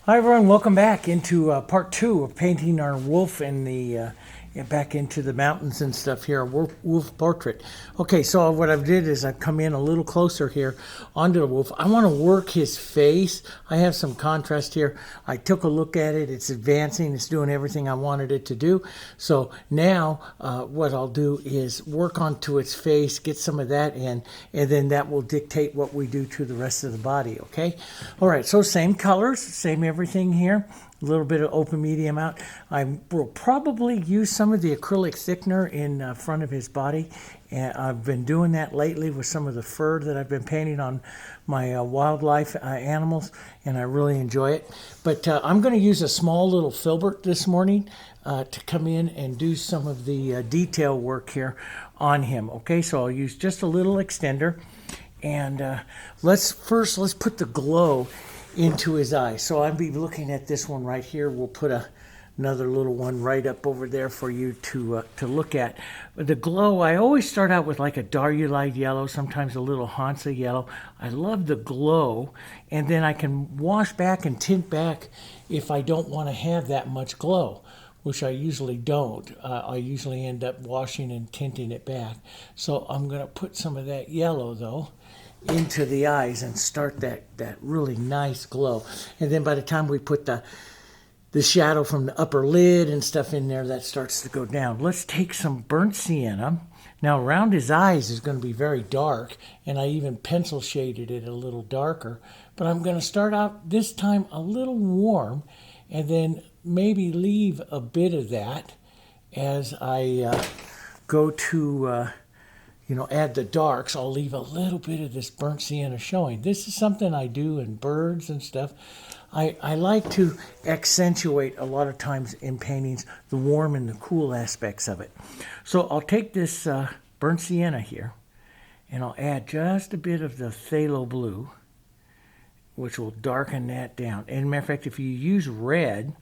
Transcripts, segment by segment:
Hi everyone, welcome back into part two of painting our wolf in the back into the mountains and stuff here, wolf portrait. Okay, so what I've did is I've come in a little closer here onto the wolf. I want to work his face. I have some contrast here. I took a look at it. It's advancing. It's doing everything I wanted it to do. So now what I'll do is work onto its face, get some of that in, and then that will dictate what we do to the rest of the body, okay? All right, so same colors, same everything here. A little bit of open medium out. I will probably use some of the acrylic thickener in front of his body. And I've been doing that lately with some of the fur that I've been painting on my wildlife animals, and I really enjoy it. But I'm going to use a small little filbert this morning to come in and do some of the detail work here on him. Okay, so I'll use just a little extender. And let's put the glow into his eyes. So I'll be looking at this one right here. We'll put another little one right up over there for you to look at. The glow, I always start out with like a Diarylide Yellow, sometimes a little Hansa Yellow. I love the glow, and then I can wash back and tint back if I don't want to have that much glow, which I usually don't. I usually end up washing and tinting it back. So I'm going to put some of that yellow, though, into the eyes and start that really nice glow. And then by the time we put the shadow from the upper lid and stuff in there, that starts to go down. Let's take some burnt sienna. Now around his eyes is going to be very dark, and I even pencil shaded it a little darker. But I'm going to start out this time a little warm, and then maybe leave a bit of that as I go to add the darks. I'll leave a little bit of this burnt sienna showing. This is something I do in birds and stuff. I like to accentuate a lot of times in paintings the warm and the cool aspects of it. So I'll take this burnt sienna here, and I'll add just a bit of the Phthalo Blue, which will darken that down. And matter of fact, if you use red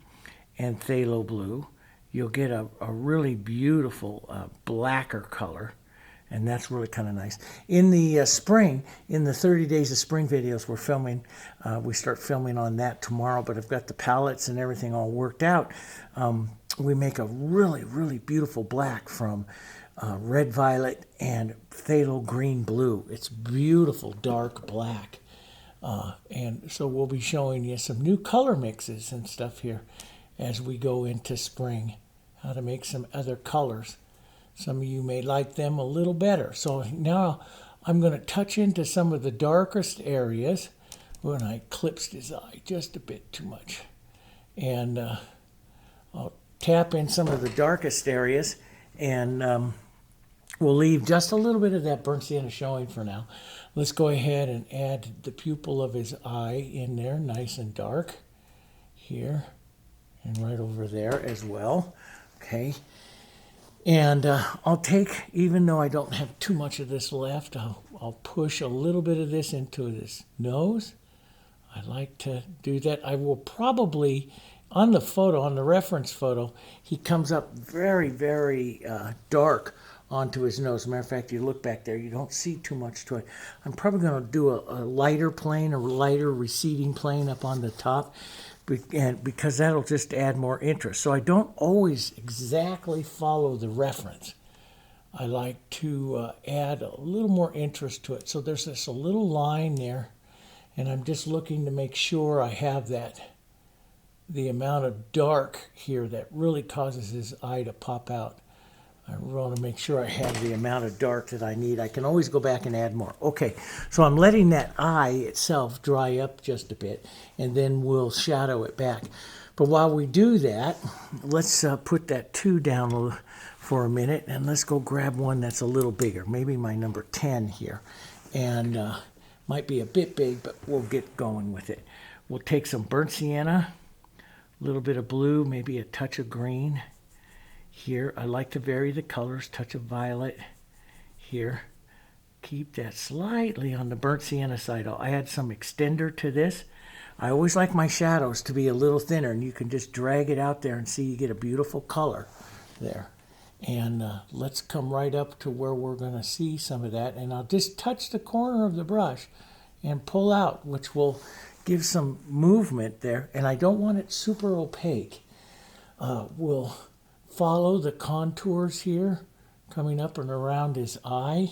and Phthalo Blue, you'll get a really beautiful blacker color. And that's really kind of nice. In the spring, in the 30 Days of Spring videos we're filming, we start filming on that tomorrow, but I've got the palettes and everything all worked out. We make a really, really beautiful black from red violet and phthalo green blue. It's beautiful dark black. And so we'll be showing you some new color mixes and stuff here as we go into spring, how to make some other colors. Some of you may like them a little better. So now I'm going to touch into some of the darkest areas. When I clipped his eye just a bit too much. And I'll tap in some of the darkest areas, and we'll leave just a little bit of that burnt sienna showing for now. Let's go ahead and add the pupil of his eye in there, nice and dark. Here and right over there as well. Okay. And I'll take, even though I don't have too much of this left, I'll push a little bit of this into his nose. I like to do that. I will probably, on the photo, on the reference photo, he comes up very, very dark onto his nose. As a matter of fact, you look back there, you don't see too much to it. I'm probably going to do a lighter plane, a lighter receding plane up on the top, because that'll just add more interest. So I don't always exactly follow the reference. I like to add a little more interest to it. So there's this a little line there, and I'm just looking to make sure I have the amount of dark here that really causes his eye to pop out. I want to make sure I have the amount of dark that I need. I can always go back and add more. Okay, so I'm letting that eye itself dry up just a bit, and then we'll shadow it back. But while we do that, let's put that 2 down for a minute, and let's go grab one that's a little bigger, maybe my number 10 here. And might be a bit big, but we'll get going with it. We'll take some burnt sienna, a little bit of blue, maybe a touch of green. Here, I like to vary the colors, touch of violet here. Keep that slightly on the burnt sienna side. I'll add some extender to this. I always like my shadows to be a little thinner, and you can just drag it out there and see you get a beautiful color there. And let's come right up to where we're going to see some of that. And I'll just touch the corner of the brush and pull out, which will give some movement there, and I don't want it super opaque. We'll follow the contours here, coming up and around his eye.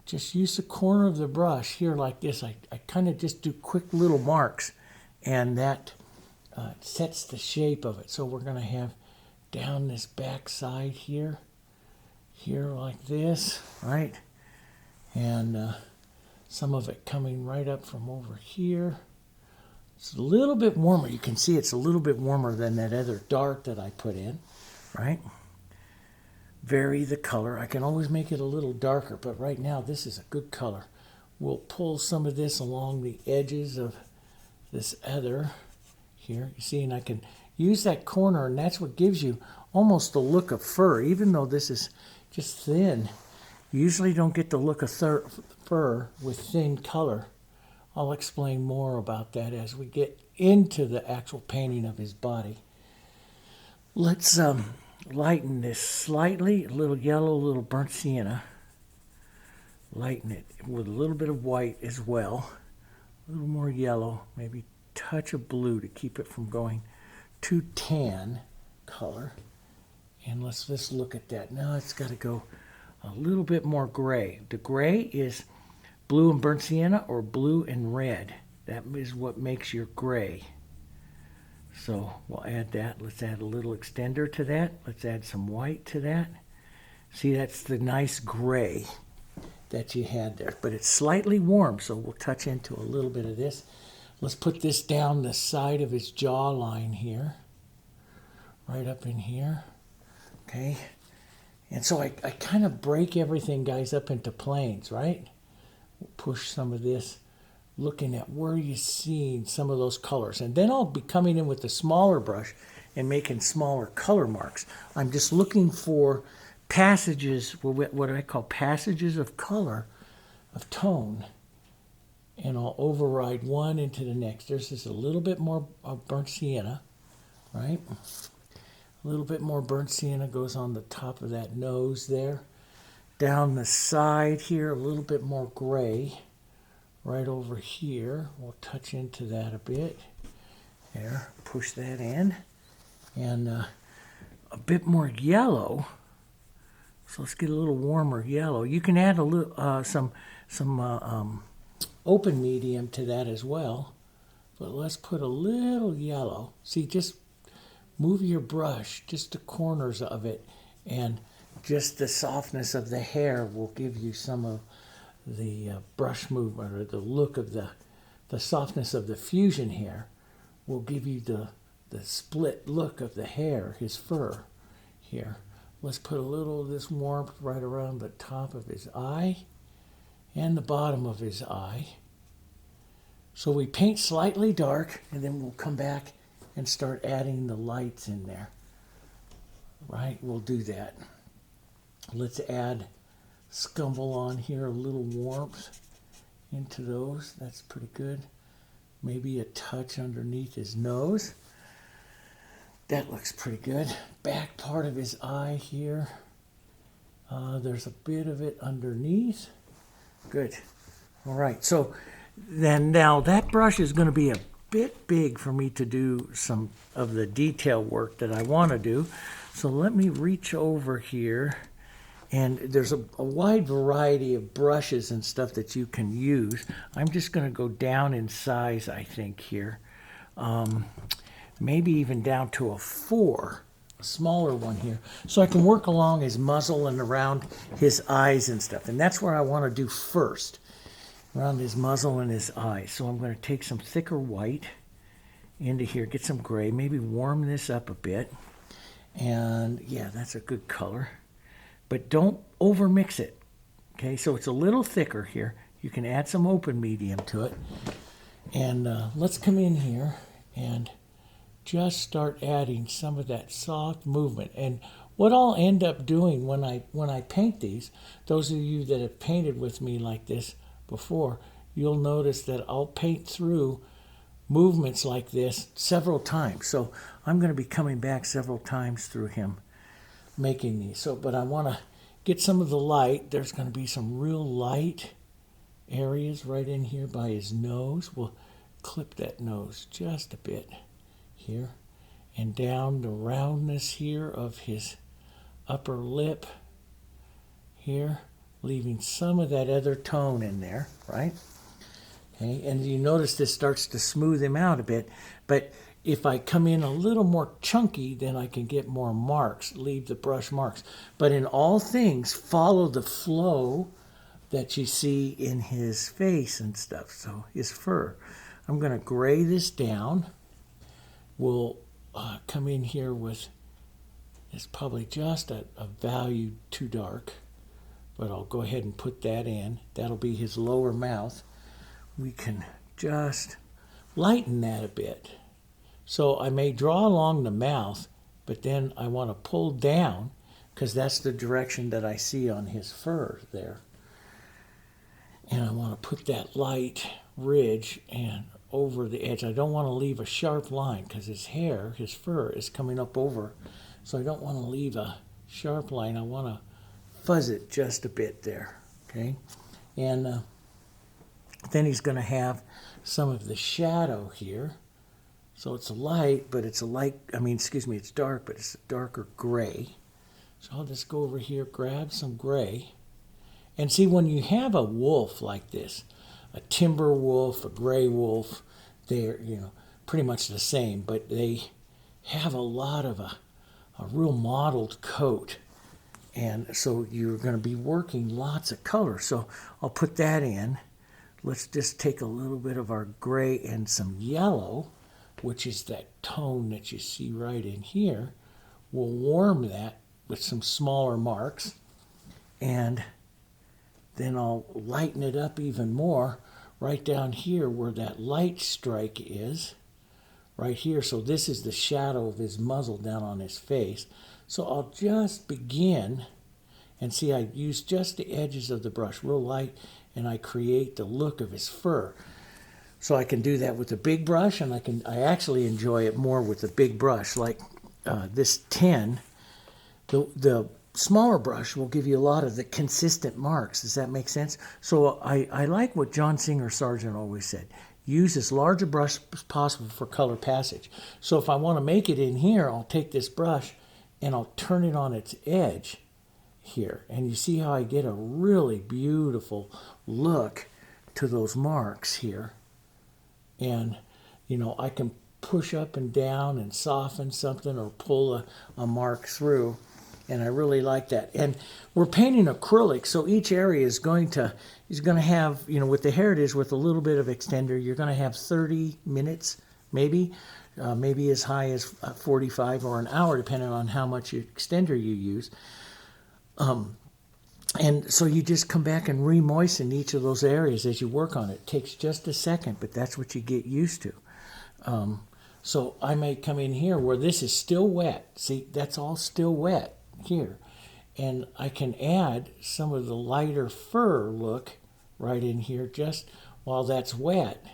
Just use the corner of the brush here like this. I kind of just do quick little marks, and that sets the shape of it. So we're going to have down this back side here like this, right? And some of it coming right up from over here. It's a little bit warmer. You can see it's a little bit warmer than that other dark that I put in, right? Vary the color. I can always make it a little darker, but right now this is a good color. We'll pull some of this along the edges of this other here. You see, and I can use that corner, and that's what gives you almost the look of fur. Even though this is just thin, you usually don't get the look of fur with thin color. I'll explain more about that as we get into the actual painting of his body. Let's lighten this slightly, a little yellow, a little burnt sienna. Lighten it with a little bit of white as well. A little more yellow, maybe a touch of blue to keep it from going too tan color. And let's just look at that. Now it's got to go a little bit more gray. The gray is blue and burnt sienna or blue and red. That is what makes your gray. So we'll add that. Let's add a little extender to that. Let's add some white to that. See, that's the nice gray that you had there. But it's slightly warm, so we'll touch into a little bit of this. Let's put this down the side of his jawline here. Right up in here. Okay. And so I kind of break everything, guys, up into planes, right? We'll push some of this, looking at where you're seeing some of those colors. And then I'll be coming in with the smaller brush and making smaller color marks. I'm just looking for passages, what I call passages of color, of tone. And I'll override one into the next. There's just a little bit more of burnt sienna, right? A little bit more burnt sienna goes on the top of that nose there. Down the side here, a little bit more gray. Right over here, we'll touch into that a bit. There, push that in. And a bit more yellow. So let's get a little warmer yellow. You can add a little, some open medium to that as well. But let's put a little yellow. See, just move your brush, just the corners of it, and just the softness of the hair will give you some of the brush movement, or the look of the softness of the fusion hair will give you the split look of the hair, his fur here. Let's put a little of this warmth right around the top of his eye and the bottom of his eye. So we paint slightly dark, and then we'll come back and start adding the lights in there. Right, we'll do that. Let's add scumble on here, a little warmth into those. That's pretty good. Maybe a touch underneath his nose. That looks pretty good. Back part of his eye here. There's a bit of it underneath. Good. All right, so then now that brush is going to be a bit big for me to do some of the detail work that I want to do. So let me reach over here, and there's a wide variety of brushes and stuff that you can use. I'm just going to go down in size, I think, here. Maybe even down to a 4, a smaller one here. So I can work along his muzzle and around his eyes and stuff. And that's where I want to do first, around his muzzle and his eyes. So I'm going to take some thicker white into here, get some gray, maybe warm this up a bit. And yeah, that's a good color. But don't overmix it. Okay, so it's a little thicker here. You can add some open medium to it. And let's come in here and just start adding some of that soft movement. And what I'll end up doing when I paint these, those of you that have painted with me like this before, you'll notice that I'll paint through movements like this several times. So I'm going to be coming back several times through him making these. So, but I want to get some of the light. There's going to be some real light areas right in here by his nose. We'll clip that nose just a bit here, and down the roundness here of his upper lip here, leaving some of that other tone in there, right? Okay, and you notice this starts to smooth him out a bit, but if I come in a little more chunky, then I can get more marks, leave the brush marks. But in all things, follow the flow that you see in his face and stuff, so his fur. I'm going to gray this down. We'll come in here with, it's probably just a value too dark, but I'll go ahead and put that in. That'll be his lower mouth. We can just lighten that a bit. So I may draw along the mouth, but then I want to pull down because that's the direction that I see on his fur there. And I want to put that light ridge and over the edge. I don't want to leave a sharp line because his hair, his fur is coming up over. So I don't want to leave a sharp line. I want to fuzz it just a bit there, okay? And then he's going to have some of the shadow here. So it's light, but it's a light, it's dark, but it's a darker gray. So I'll just go over here, grab some gray. And see, when you have a wolf like this, a timber wolf, a gray wolf, they're, pretty much the same, but they have a lot of a real mottled coat. And so you're going to be working lots of color. So I'll put that in. Let's just take a little bit of our gray and some yellow, which is that tone that you see right in here. We'll warm that with some smaller marks, and then I'll lighten it up even more right down here where that light strike is, right here. So this is the shadow of his muzzle down on his face. So I'll just begin, and see, I use just the edges of the brush, real light, and I create the look of his fur. So I can do that with a big brush, and I actually enjoy it more with a big brush, like this 10. The smaller brush will give you a lot of the consistent marks. Does that make sense? So I like what John Singer Sargent always said. Use as large a brush as possible for color passage. So if I want to make it in here, I'll take this brush and I'll turn it on its edge here. And you see how I get a really beautiful look to those marks here. And, I can push up and down and soften something or pull a mark through. And I really like that. And we're painting acrylic, so each area is going to have, with the hair it is with a little bit of extender, you're going to have 30 minutes, maybe as high as 45 or an hour, depending on how much extender you use. And so you just come back and re-moisten each of those areas as you work on it. It takes just a second, but that's what you get used to. So I may come in here where this is still wet. See, that's all still wet here. And I can add some of the lighter fur look right in here just while that's wet.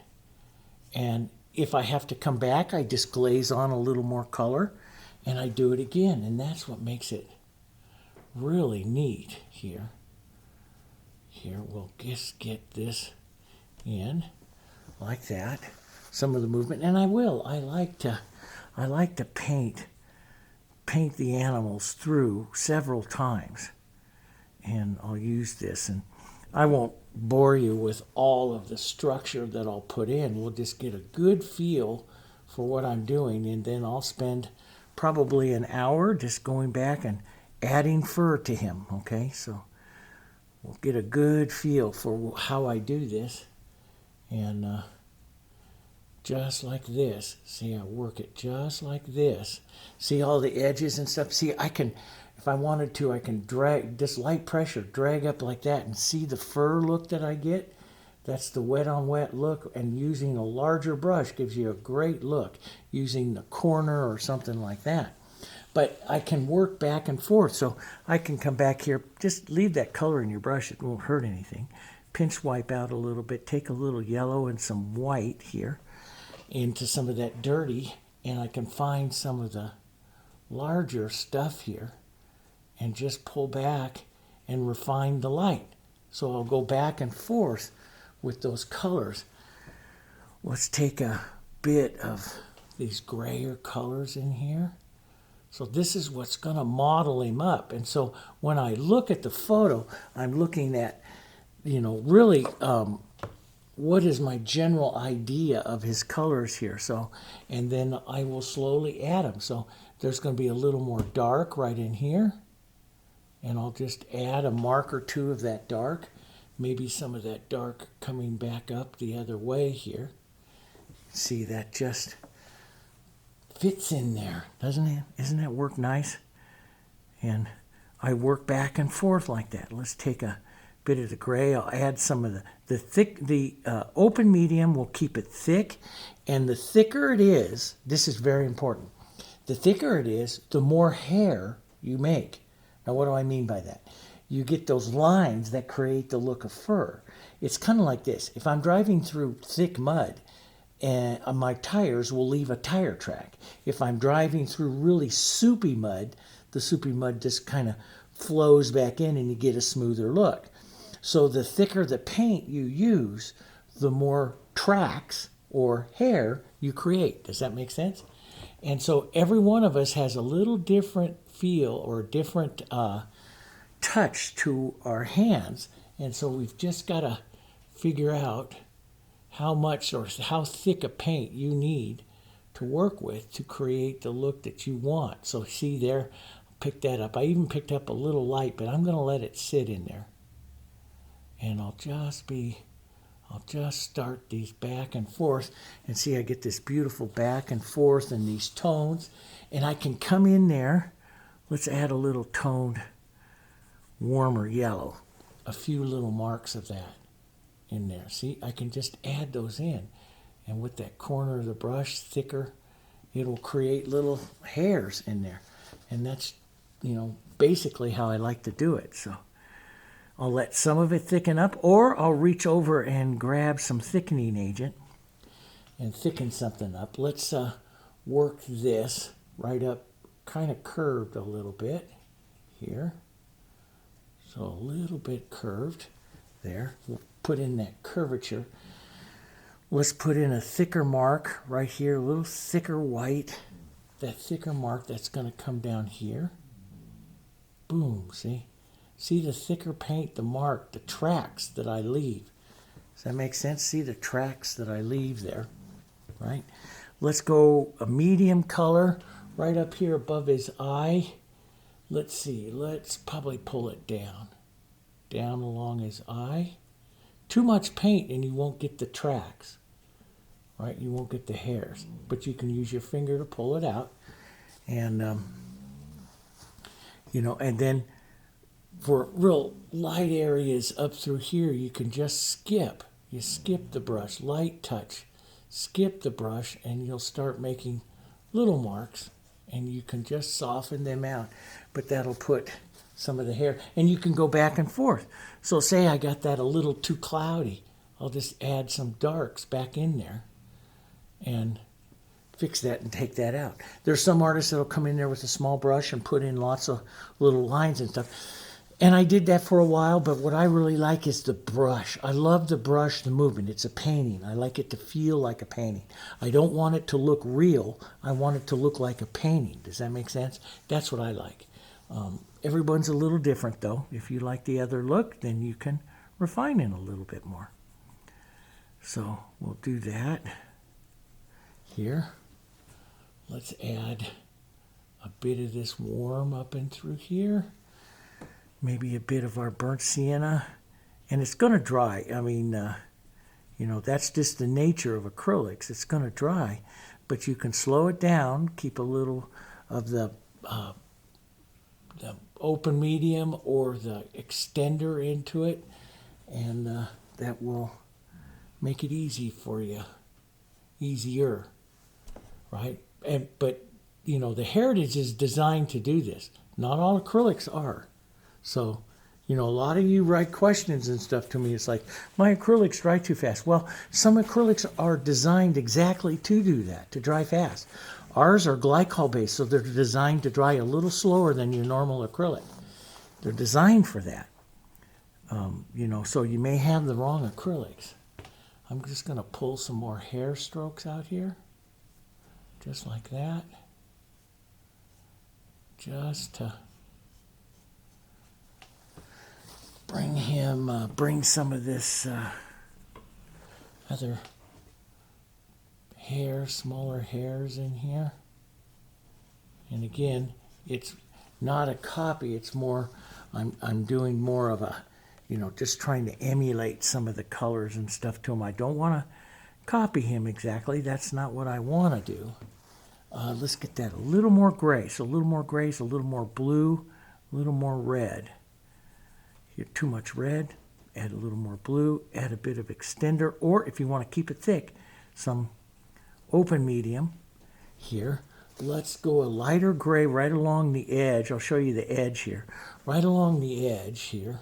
And if I have to come back, I just glaze on a little more color and I do it again. And that's what makes it really neat here. Here, we'll just get this in like that. Some of the movement, and I like to paint the animals through several times. And I'll use this, and I won't bore you with all of the structure that I'll put in. We'll just get a good feel for what I'm doing, and then I'll spend probably an hour just going back and adding fur to him, okay? So we'll get a good feel for how I do this. And just like this. See, I work it just like this. See all the edges and stuff? See, I can, if I wanted to, I can drag, this light pressure, drag up like that and see the fur look that I get. That's the wet on wet look, and using a larger brush gives you a great look, using the corner or something like that. But I can work back and forth, so I can come back here, just leave that color in your brush, it won't hurt anything. Pinch wipe out a little bit, take a little yellow and some white here into some of that dirty, and I can find some of the larger stuff here and just pull back and refine the light. So I'll go back and forth with those colors. let's take a bit of these grayer colors in here. So this is what's going to model him up. And so when I look at the photo, I'm looking at, really what is my general idea of his colors here. So, and then I will slowly add them. So there's going to be a little more dark right in here. And I'll just add a mark or two of that dark. Maybe some of that dark coming back up the other way here. See, that just fits in there, doesn't it? Isn't that work nice? And I work back and forth like that. Let's take a bit of the gray. I'll add some of the thick. The open medium will keep it thick, and the thicker it is, this is very important. The thicker it is, the more hair you make. Now, what do I mean by that? You get those lines that create the look of fur. It's kind of like this. If I'm driving through thick mud, and my tires will leave a tire track. If I'm driving through really soupy mud, the soupy mud just kind of flows back in and you get a smoother look. So the thicker the paint you use, the more tracks or hair you create. Does that make sense? And so every one of us has a little different feel or different touch to our hands. And so we've just got to figure out how much or how thick a paint you need to work with to create the look that you want. So see there, pick that up. I even picked up a little light, but I'm going to let it sit in there. And I'll just start these back and forth, and see I get this beautiful back and forth in these tones. And I can come in there. Let's add a little toned, warmer yellow. A few little marks of that in there. See, I can just add those in, and with that corner of the brush thicker, it'll create little hairs in there. And that's, basically how I like to do it. So I'll let some of it thicken up, or I'll reach over and grab some thickening agent and thicken something up. Let's work this right up, kind of curved a little bit here. So a little bit curved there. We'll put in that curvature. Let's put in a thicker mark right here, a little thicker white. That thicker mark that's going to come down here. Boom, see? See the thicker paint, the mark, the tracks that I leave. Does that make sense? See the tracks that I leave there, right? Let's go a medium color right up here above his eye. Let's see, let's probably pull it down along his eye. Too much paint and you won't get the tracks, right? You won't get the hairs, but you can use your finger to pull it out. And, and then for real light areas up through here, you can just skip. You skip the brush, light touch, skip the brush, and you'll start making little marks, and you can just soften them out. But that'll put some of the hair, and you can go back and forth. So say I got that a little too cloudy, I'll just add some darks back in there and fix that and take that out. There's some artists that'll come in there with a small brush and put in lots of little lines and stuff. And I did that for a while, but what I really like is the brush. I love the brush, the movement. It's a painting. I like it to feel like a painting. I don't want it to look real. I want it to look like a painting. Does that make sense? That's what I like. Everyone's a little different, though. If you like the other look, then you can refine it a little bit more. So we'll do that here. Let's add a bit of this warm up in through here. Maybe a bit of our burnt sienna. And it's going to dry. I mean, that's just the nature of acrylics. It's going to dry. But you can slow it down, keep a little of the open medium or the extender into it, and that will make it easy for you. Easier, right? But the Heritage is designed to do this. Not all acrylics are. So, a lot of you write questions and stuff to me. It's like, my acrylics dry too fast. Well, some acrylics are designed exactly to do that, to dry fast. Ours are glycol-based, so they're designed to dry a little slower than your normal acrylic. They're designed for that. So you may have the wrong acrylics. I'm just going to pull some more hair strokes out here, just like that, just to bring some of this other hair, smaller hairs in here. And again, it's not a copy, it's more, I'm doing more of a, just trying to emulate some of the colors and stuff to him. I don't want to copy him exactly. That's not what I want to do. Let's get that a little more gray. So a little more gray, so a little more blue, a little more red. Here, too much red, add a little more blue, add a bit of extender, or if you want to keep it thick, some open medium here. Let's go a lighter gray right along the edge. I'll show you the edge here. Right along the edge here.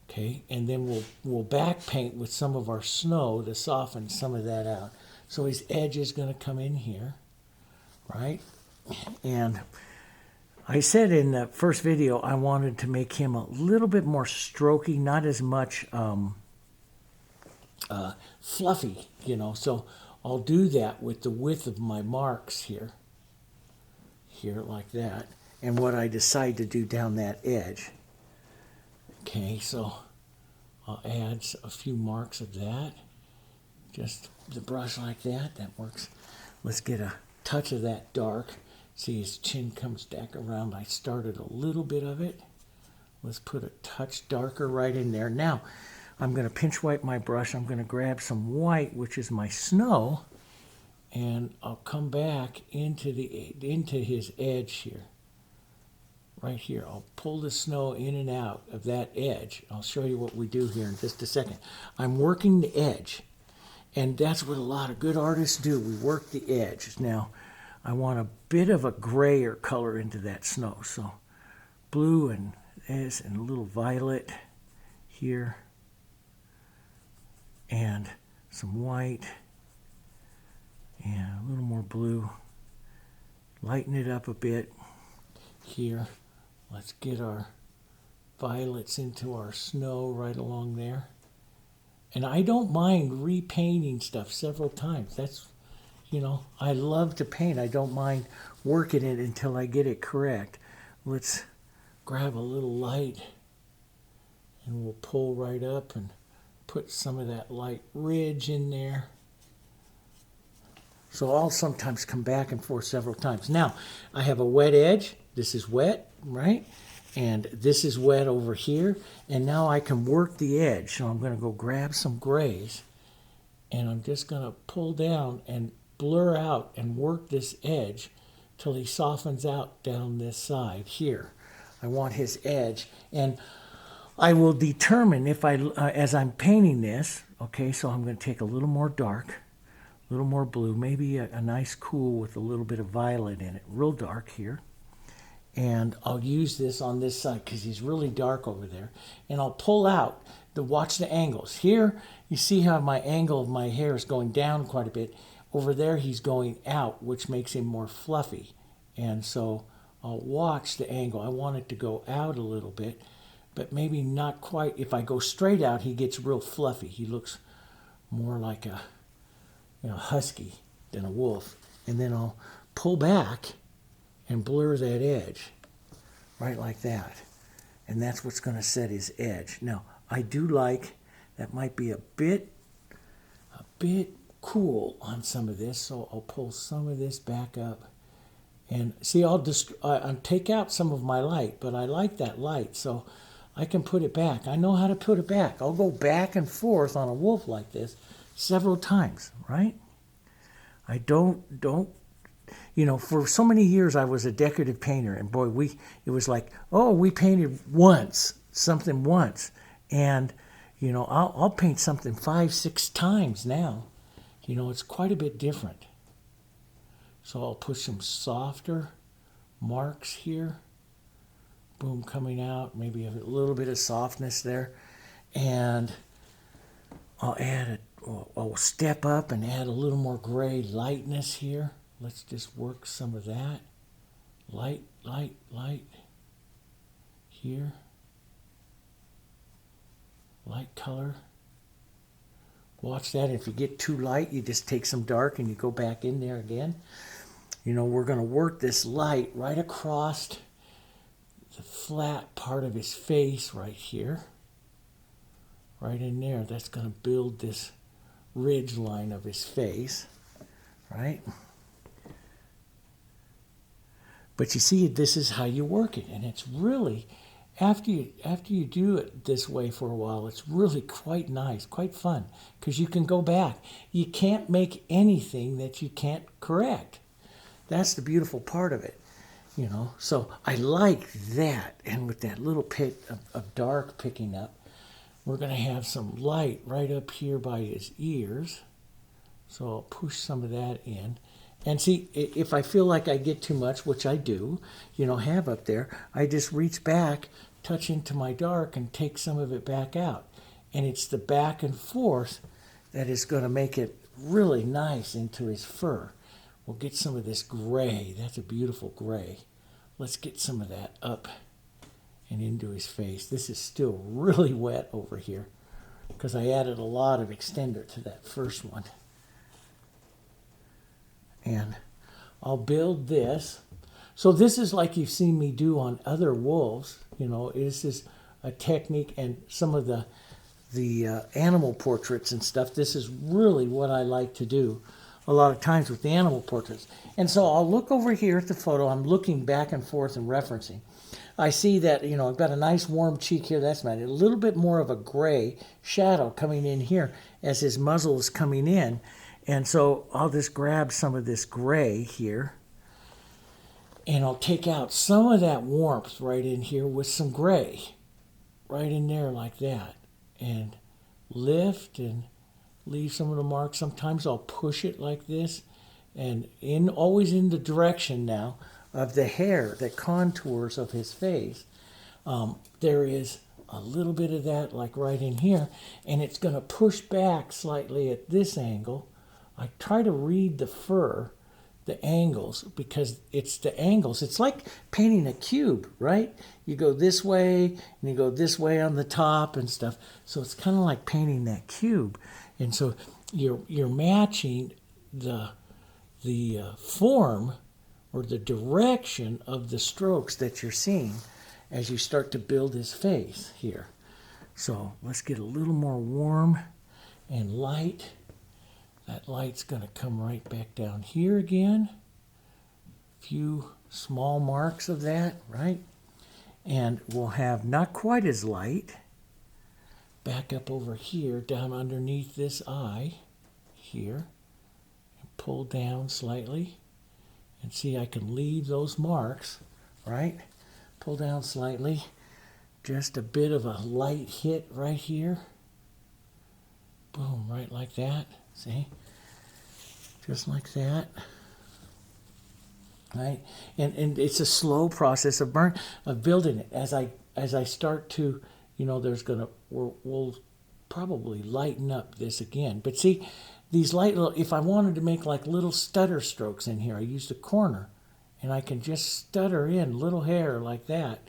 Okay, and then we'll back paint with some of our snow to soften some of that out. So his edge is going to come in here, right? And I said in the first video I wanted to make him a little bit more strokey, not as much fluffy, So I'll do that with the width of my marks here like that, and what I decide to do down that edge. Okay, so I'll add a few marks of that. Just the brush like that. That works. Let's get a touch of that dark. See, his chin comes back around. I started a little bit of it. Let's put a touch darker right in there. Now, I'm going to pinch wipe my brush. I'm going to grab some white, which is my snow, and I'll come back into his edge here. Right here, I'll pull the snow in and out of that edge. I'll show you what we do here in just a second. I'm working the edge, and that's what a lot of good artists do. We work the edge. Now, I want a bit of a grayer color into that snow, so blue and this, and a little violet here, and some white, and a little more blue. Lighten it up a bit here. Let's get our violets into our snow right along there. And I don't mind repainting stuff several times. That's, I love to paint. I don't mind working it until I get it correct. Let's grab a little light and we'll pull right up and put some of that light ridge in there. So I'll sometimes come back and forth several times. Now, I have a wet edge. This is wet, right? And this is wet over here. And now I can work the edge. So I'm going to go grab some grays. And I'm just going to pull down and blur out and work this edge till he softens out down this side here. I want his edge. And I will determine if as I'm painting this, okay, so I'm going to take a little more dark, a little more blue, maybe a nice cool with a little bit of violet in it, real dark here. And I'll use this on this side because he's really dark over there. And I'll pull out, watch the angles. Here, you see how my angle of my hair is going down quite a bit. Over there, he's going out, which makes him more fluffy. And so I'll watch the angle. I want it to go out a little bit, but maybe not quite. If I go straight out, he gets real fluffy. He looks more like a husky than a wolf. And then I'll pull back and blur that edge right like that. And that's what's going to set his edge. Now, I do like, that might be a bit cool on some of this, so I'll pull some of this back up. And see, I'll take out some of my light, but I like that light, so I can put it back. I know how to put it back. I'll go back and forth on a wolf like this several times, right? I don't for so many years I was a decorative painter, and boy, it was like, oh, we painted something once, and I'll paint something 5-6 times now. It's quite a bit different. So I'll put some softer marks here. Boom, coming out, maybe a little bit of softness there, and I'll step up and add a little more gray lightness here. Let's just work some of that. Light here. Light color. Watch that. If you get too light, you just take some dark and you go back in there again. You know, we're going to work this light right across the flat part of his face right here. Right in there. That's going to build this ridge line of his face. Right? But you see, this is how you work it. And it's really, after you do it this way for a while, it's really quite nice, quite fun. Because you can go back. You can't make anything that you can't correct. That's the beautiful part of it, you know. So I like that. And with that little pit of dark picking up, we're going to have some light right up here by his ears. So I'll push some of that in. And see, if I feel like I get too much, which I do, you know, have up there, I just reach back, touch into my dark, and take some of it back out. And it's the back and forth that is going to make it really nice into his fur. We'll get some of this gray. That's a beautiful gray. Let's get some of that up and into his face. This is still really wet over here because I added a lot of extender to that first one. And I'll build this. So this is like you've seen me do on other wolves. You know, this is a technique, and some of the animal portraits and stuff. This is really what I like to do a lot of times with the animal portraits. And so I'll look over here at the photo. I'm looking back and forth and referencing. I see that, you know, I've got a nice warm cheek here. That's nice. A little bit more of a gray shadow coming in here as his muzzle is coming in. And so I'll just grab some of this gray here, and I'll take out some of that warmth right in here with some gray right in there like that, and lift and leave some of the marks. Sometimes I'll push it like this, and always in the direction now of the hair, the contours of his face. There is a little bit of that like right in here, and it's going to push back slightly at this angle. I try to read the fur, the angles, because it's the angles. It's like painting a cube, right? You go this way, and you go this way on the top and stuff. So it's kind of like painting that cube. And so you're matching the form or the direction of the strokes that you're seeing as you start to build his face here. So let's get a little more warm and light. That light's going to come right back down here again. A few small marks of that, right? And we'll have not quite as light back up over here, down underneath this eye here. And pull down slightly. And see, I can leave those marks, right? Pull down slightly. Just a bit of a light hit right here. Boom, right like that. See? Just like that. Right? And it's a slow process of building it. As I start to, you know, we'll probably lighten up this again. But see, these light little, if I wanted to make like little stutter strokes in here, I use the corner, and I can just stutter in little hair like that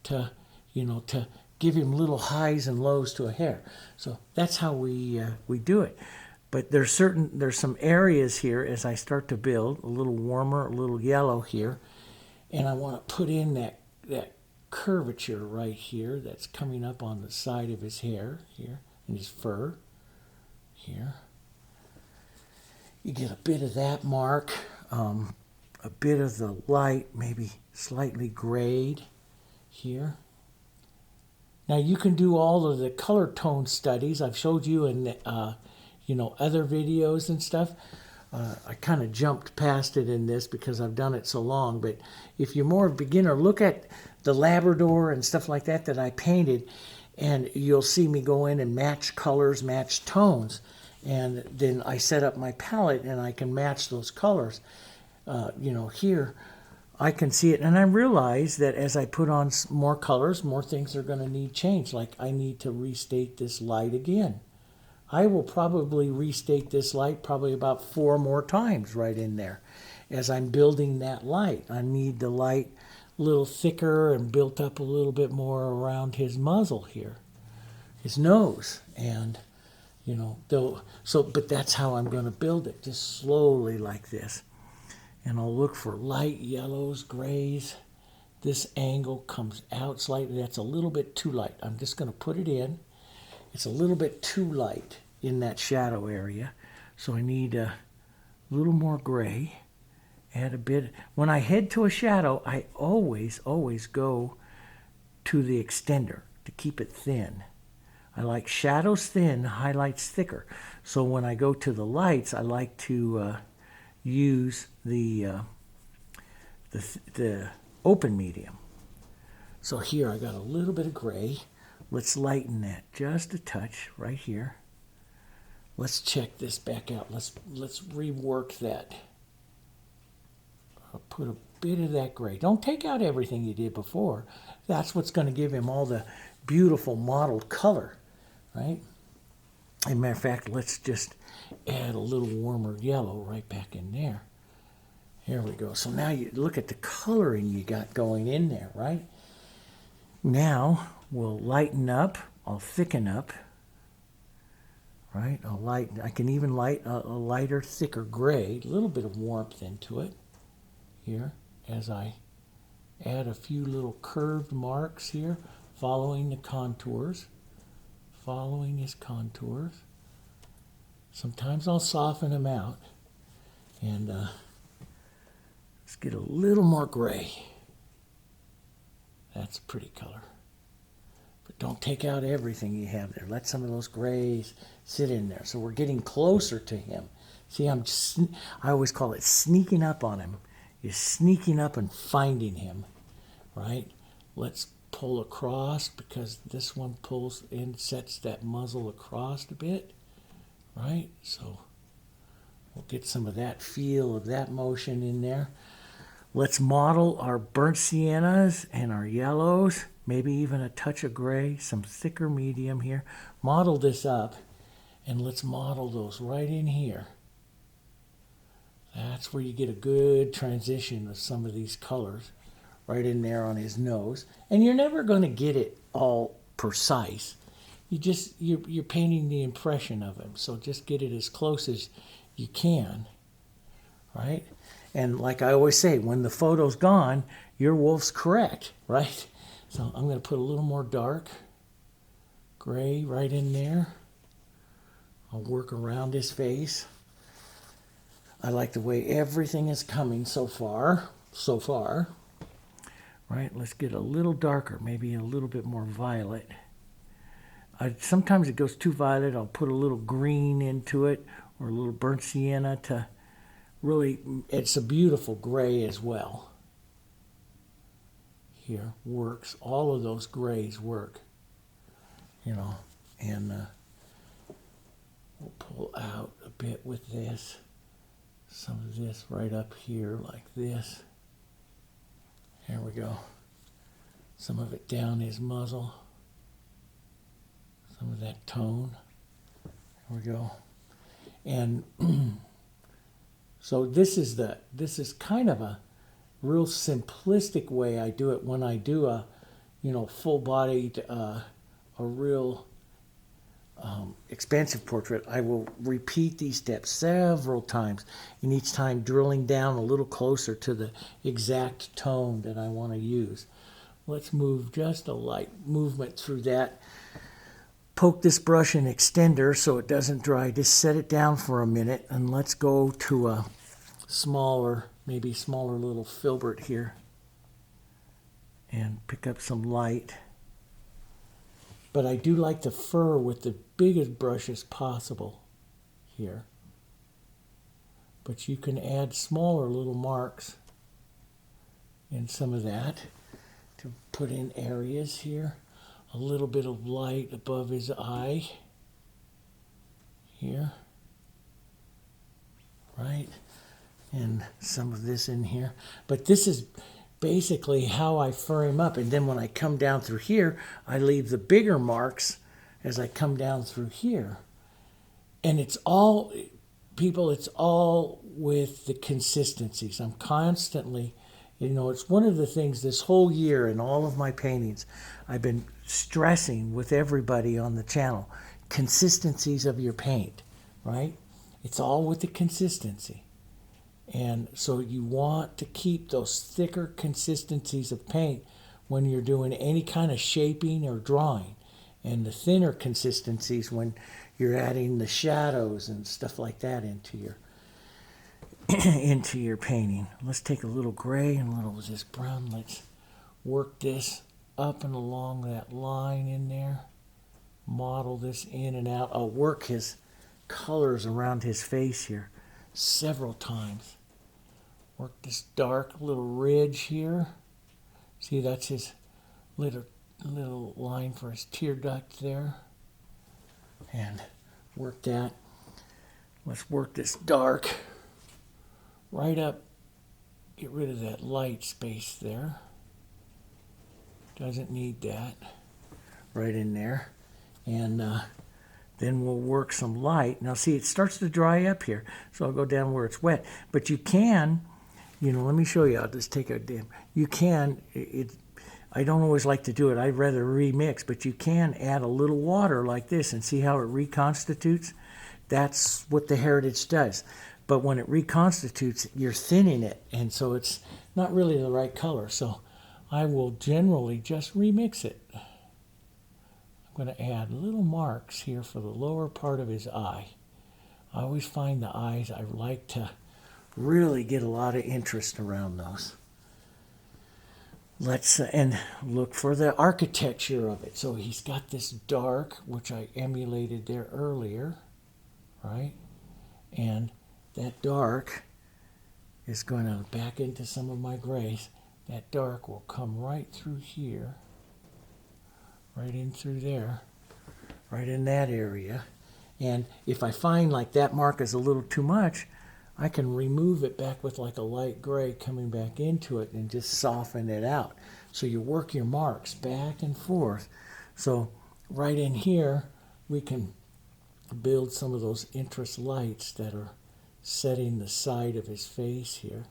to, you know, to give him little highs and lows to a hair. So that's how we do it. But there's some areas here as I start to build, a little warmer, a little yellow here, and I want to put in that curvature right here that's coming up on the side of his hair here, and his fur here. You get a bit of that mark, a bit of the light, maybe slightly grayed here. Now you can do all of the color tone studies I've showed you in the, you know, other videos and stuff. I kind of jumped past it in this because I've done it so long. But if you're more of a beginner, look at the Labrador and stuff like that I painted, and you'll see me go in and match colors, match tones. And then I set up my palette and I can match those colors. You know, here I can see it, and I realize that as I put on more colors, more things are going to need change. Like I need to restate this light again. I will probably restate this light probably about 4 more times right in there. As I'm building that light, I need the light a little thicker and built up a little bit more around his muzzle here, his nose. And, You know, but that's how I'm going to build it, just slowly like this. And I'll look for light yellows, grays. This angle comes out slightly. That's a little bit too light. I'm just going to put it in. It's a little bit too light in that shadow area. So I need a little more gray. Add a bit. When I head to a shadow, I always go to the extender to keep it thin. I like shadows thin, highlights thicker. So when I go to the lights, I like to use the open medium. So here I got a little bit of gray. Let's lighten that just a touch right here. Let's check this back out. Let's rework that. I'll put a bit of that gray. Don't take out everything you did before. That's what's going to give him all the beautiful mottled color, right? As a matter of fact, let's just add a little warmer yellow right back in there. Here we go. So now you look at the coloring you got going in there, right? Now we'll lighten up. I'll thicken up. Right? I can even light a lighter, thicker gray, a little bit of warmth into it here as I add a few little curved marks here, following the contours, following his contours. Sometimes I'll soften them out, and let's get a little more gray. That's a pretty color. But don't take out everything you have there. Let some of those grays sit in there. So we're getting closer to him. See, I always call it sneaking up on him. You're sneaking up and finding him, right? Let's pull across, because this one pulls in, sets that muzzle across a bit, right? So we'll get some of that feel of that motion in there. Let's model our burnt siennas and our yellows, maybe even a touch of gray, some thicker medium here. Model this up, and let's model those right in here. That's where you get a good transition of some of these colors right in there on his nose. And you're never going to get it all precise. You're painting the impression of him. So just get it as close as you can, right? And like I always say, when the photo's gone, your wolf's correct, right? So I'm going to put a little more dark gray right in there. I'll work around his face. I like the way everything is coming so far. Right, let's get a little darker, maybe a little bit more violet. Sometimes it goes too violet. I'll put a little green into it, or a little burnt sienna to really, it's a beautiful gray as well. Here works, all of those grays work, you know, and we'll pull out a bit with this. Some of this right up here like this. There we go. Some of it down his muzzle. Some of that tone. There we go. And so this is kind of a real simplistic way I do it when I do a, full-bodied, a real expansive portrait. I will repeat these steps several times, and each time drilling down a little closer to the exact tone that I want to use. Let's move just a light movement through that. Poke this brush in extender so it doesn't dry. Just set it down for a minute, and let's go to a maybe smaller little filbert here and pick up some light. But I do like the fur with the biggest brushes possible here. But you can add smaller little marks in some of that to put in areas here. A little bit of light above his eye here, right? And some of this in here. But this is basically how I fur him up. And then when I come down through here, I leave the bigger marks as I come down through here. And it's all, people, it's all with the consistencies. I'm constantly, it's one of the things this whole year in all of my paintings I've been stressing with everybody on the channel. consistencies of your paint, right? It's all with the consistency. And so you want to keep those thicker consistencies of paint when you're doing any kind of shaping or drawing, and the thinner consistencies when you're adding the shadows and stuff like that into your into your painting. Let's take a little gray and a little of this brown. Let's work this up and along that line in there. Model this in and out. I'll work his colors around his face here several times. Work this dark little ridge here. See, that's his little line for his tear duct there. And work that. Let's work this dark right up. Get rid of that light space there. Doesn't need that. Right in there. And then we'll work some light. Now see, it starts to dry up here. So I'll go down where it's wet. But you can, let me show you. I'll just take a dim. You can, I don't always like to do it. I'd rather remix. But you can add a little water like this and see how it reconstitutes. That's what the Heritage does. But when it reconstitutes, you're thinning it. And so it's not really the right color. So I will generally just remix it. I'm going to add little marks here for the lower part of his eye. I always find the eyes, I like to really get a lot of interest around those. Let's and look for the architecture of it. So he's got this dark, which I emulated there earlier, right? And that dark is going to back into some of my grays. That dark will come right through here, right in through there, right in that area. And if I find like that mark is a little too much, I can remove it back with like a light gray coming back into it and just soften it out. So you work your marks back and forth. So right in here, we can build some of those interest lights that are setting the side of his face here,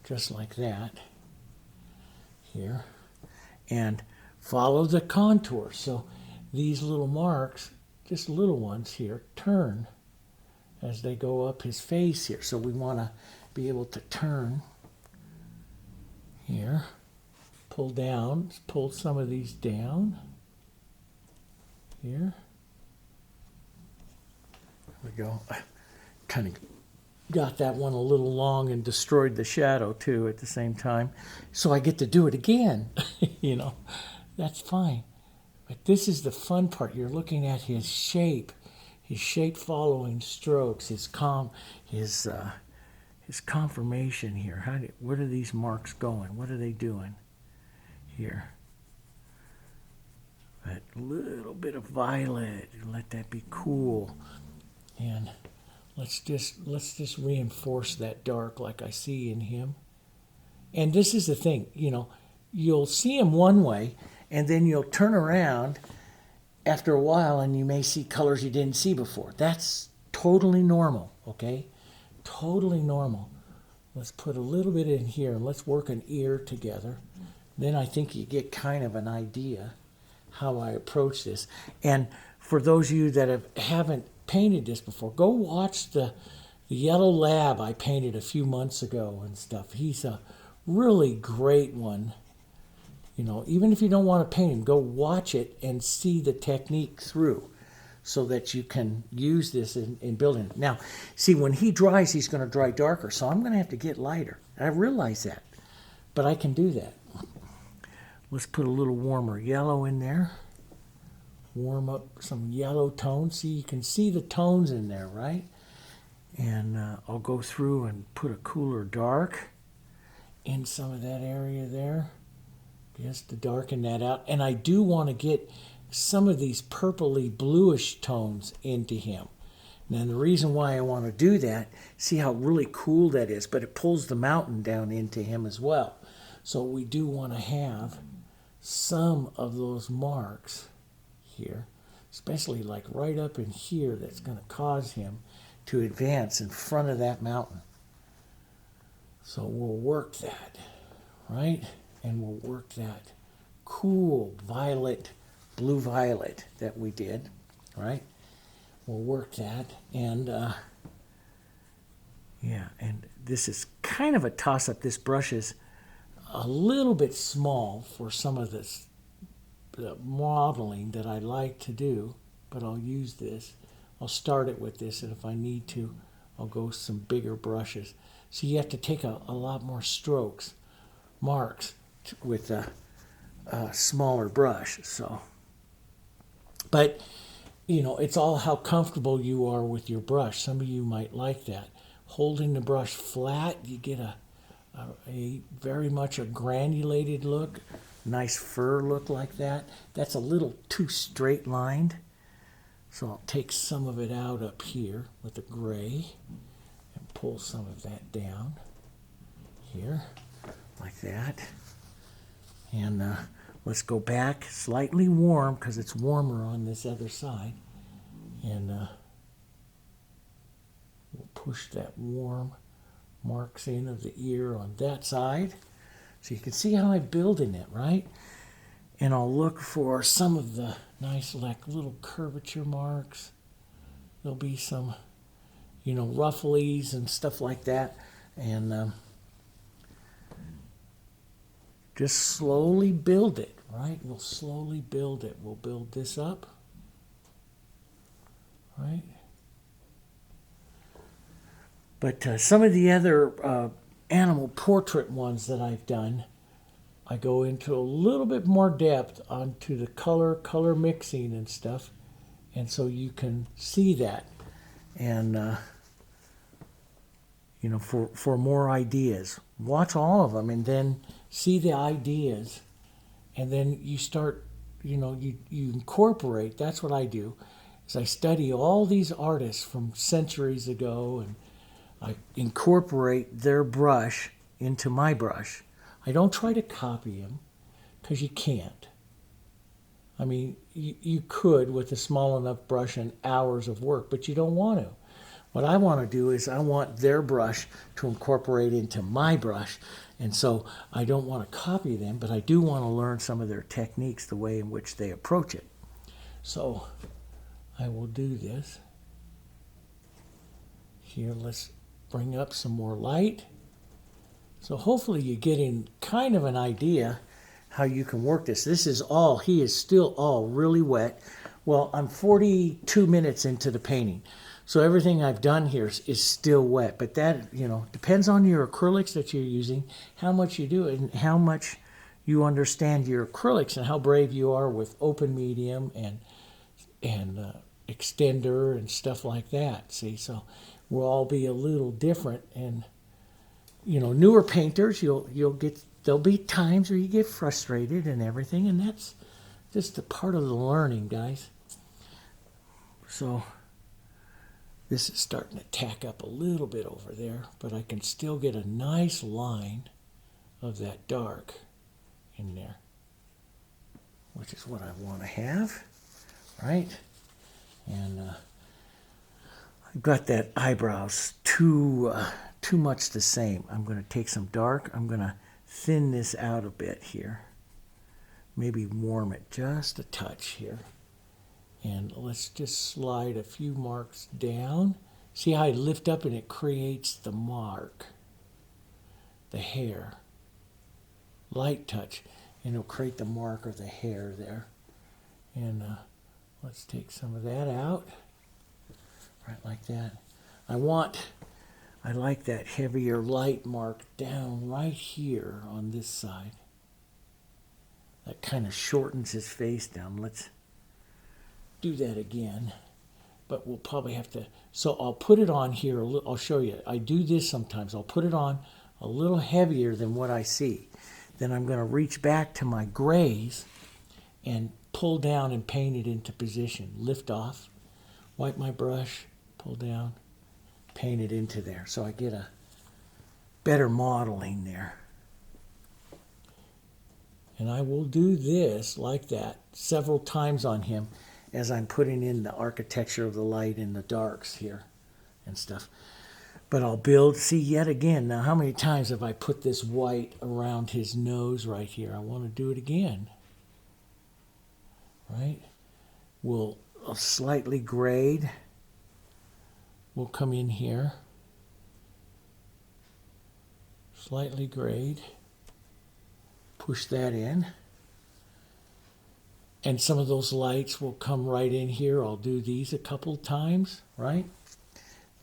just like that here. And follow the contour. So these little marks, just little ones here, turn as they go up his face here. So we want to be able to turn here, pull down, pull some of these down here. There we go. I kind of got that one a little long and destroyed the shadow too at the same time. So I get to do it again. That's fine. But this is the fun part. You're looking at his shape following strokes, his conformation here. What are these marks going? What are they doing here? That little bit of violet, let that be cool. And let's just reinforce that dark like I see in him. And this is the thing, you'll see him one way, and then you'll turn around after a while and you may see colors you didn't see before. That's totally normal, okay? Totally normal. Let's put a little bit in here and let's work an ear together. Then I think you get kind of an idea how I approach this. And for those of you that haven't painted this before, go watch the Yellow Lab I painted a few months ago and stuff. He's a really great one. Even if you don't want to paint him, go watch it and see the technique through so that you can use this in building. Now, see, when he dries, he's going to dry darker, so I'm going to have to get lighter. I realize that, but I can do that. Let's put a little warmer yellow in there. Warm up some yellow tones. See, you can see the tones in there, right? And I'll go through and put a cooler dark in some of that area there. Just to darken that out. And I do want to get some of these purpley bluish tones into him. Now the reason why I want to do that, see how really cool that is, but it pulls the mountain down into him as well. So we do want to have some of those marks here, especially like right up in here, that's going to cause him to advance in front of that mountain. So we'll work that, right? And we'll work that cool violet, blue violet that we did, right? we'll work that. And yeah, and this is kind of a toss-up. This brush is a little bit small for some of this modeling that I like to do, but I'll use this. I'll start it with this, and if I need to, I'll go some bigger brushes. So you have to take a lot more strokes, marks, with a smaller brush. So, but you know, it's all how comfortable you are with your brush. Some of you might like that. Holding the brush flat, you get a very much a granulated look, nice fur look like that. That's a little too straight lined. So I'll take some of it out up here with the gray and pull some of that down here like that. And let's go back, slightly warm because it's warmer on this other side. And we'll push that warm marks in of the ear on that side. So you can see how I'm building it, right? And I'll look for some of the nice like little curvature marks. There'll be some, you know, rufflies and stuff like that. And just slowly build it, right? We'll slowly build it. We'll build this up, right? But some of the other animal portrait ones that I've done, I go into a little bit more depth onto the color mixing and stuff. And so you can see that. And, you know, for more ideas. Watch all of them and then see the ideas. And then you start, you know, you incorporate. That's what I do, is I study all these artists from centuries ago, and I incorporate their brush into my brush. I don't try to copy them, because you can't. I mean, you could with a small enough brush and hours of work, but you don't want to. What I want to do is I want their brush to incorporate into my brush. And so I don't want to copy them, but I do want to learn some of their techniques, the way in which they approach it. So I will do this. Here, let's bring up some more light. So hopefully you're getting kind of an idea how you can work this. This is all, he is still all really wet. Well, I'm 42 minutes into the painting. So everything I've done here is still wet. But that, you know, depends on your acrylics that you're using, how much you do it, and how much you understand your acrylics, and how brave you are with open medium and extender and stuff like that. See, so we'll all be a little different. And you know, newer painters, there'll be times where you get frustrated and everything, and that's just a part of the learning, guys. So this is starting to tack up a little bit over there, but I can still get a nice line of that dark in there, which is what I want to have, right? And I've got that eyebrows too much the same. I'm going to take some dark. I'm going to thin this out a bit here. Maybe warm it just a touch here. And let's just slide a few marks down. See how I lift up and it creates the mark, the hair. Light touch, and it'll create the mark of the hair there. And let's take some of that out, right like that. I like that heavier light mark down right here on this side. That kind of shortens his face down. Let's do that again. But we'll probably have to, so I'll put it on here, I'll show you. I do this sometimes. I'll put it on a little heavier than what I see. Then I'm going to reach back to my grays and pull down and paint it into position. Lift off, wipe my brush, pull down, paint it into there. So I get a better modeling there. And I will do this like that several times on him as I'm putting in the architecture of the light and the darks here and stuff. But I'll build, see yet again, now how many times have I put this white around his nose right here? I want to do it again. Right? I'll slightly grade we'll come in here, slightly grayed, push that in. And some of those lights will come right in here. I'll do these a couple times, right?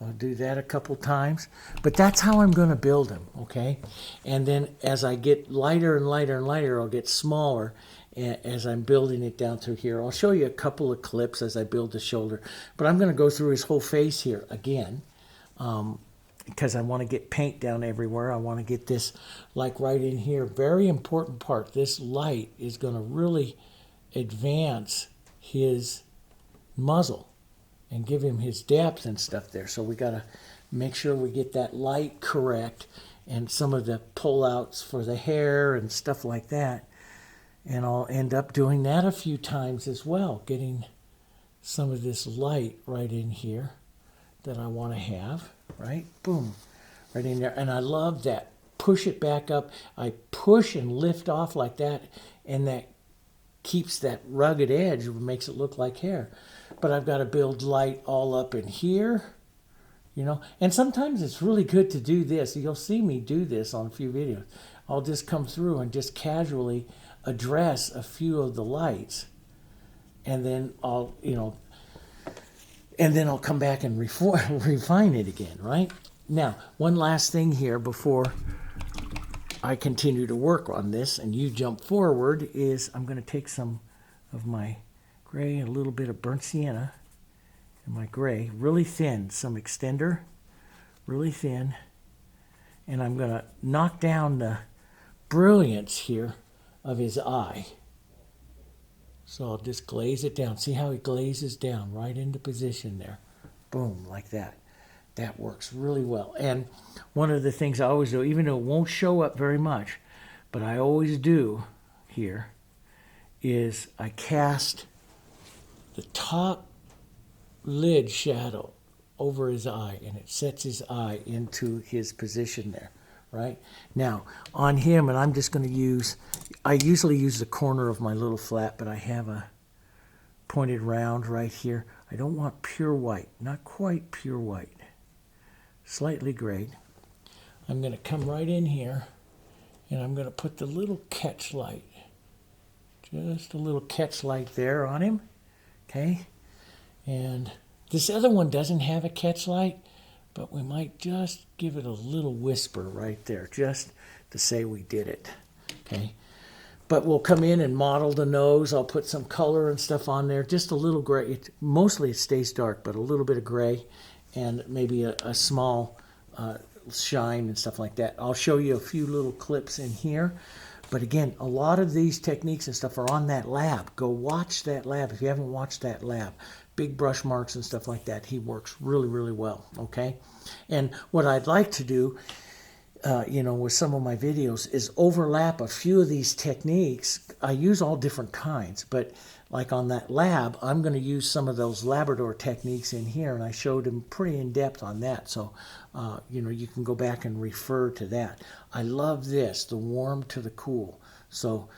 I'll do that a couple times. But that's how I'm going to build them, okay? And then as I get lighter and lighter and lighter, I'll get smaller as I'm building it down through here. I'll show you a couple of clips as I build the shoulder. But I'm going to go through his whole face here again because I want to get paint down everywhere. I want to get this like right in here. Very important part. This light is going to really advance his muzzle and give him his depth and stuff there. So we got to make sure we get that light correct and some of the pullouts for the hair and stuff like that. And I'll end up doing that a few times as well, getting some of this light right in here that I want to have, right? Boom, right in there. And I love that. Push it back up. I push and lift off like that, and that keeps that rugged edge, makes it look like hair. But I've got to build light all up in here, you know. And sometimes it's really good to do this. You'll see me do this on a few videos. I'll just come through and just casually address a few of the lights, and then I'll, you know, and then I'll come back and refine it again, right? Now, one last thing here before I continue to work on this and you jump forward is I'm going to take some of my gray, a little bit of burnt sienna and my gray, really thin, some extender, really thin, and I'm going to knock down the brilliance here of his eye. So I'll just glaze it down. See how it glazes down right into position there. Boom, like that. That works really well. And one of the things I always do, even though it won't show up very much, but I always do here, is I cast the top lid shadow over his eye, and it sets his eye into his position there, right? Now, on him, and I'm just going to use, I usually use the corner of my little flat, but I have a pointed round right here. I don't want pure white, not quite pure white. Slightly grayed. I'm going to come right in here and I'm going to put the little catch light, just a little catch light there on him, okay? And this other one doesn't have a catch light, but we might just give it a little whisper right there, just to say we did it, okay? But we'll come in and model the nose. I'll put some color and stuff on there, just a little gray. Mostly it stays dark, but a little bit of gray, and maybe a small shine and stuff like that. I'll show you a few little clips in here. But again, a lot of these techniques and stuff are on that lab. Go watch that lab if you haven't watched that lab. Big brush marks and stuff like that. He works really, really well, okay? And what I'd like to do, you know, with some of my videos is overlap a few of these techniques. I use all different kinds, but like on that lab, I'm going to use some of those Labrador techniques in here, and I showed them pretty in depth on that. So, you know, you can go back and refer to that. I love this, the warm to the cool. So,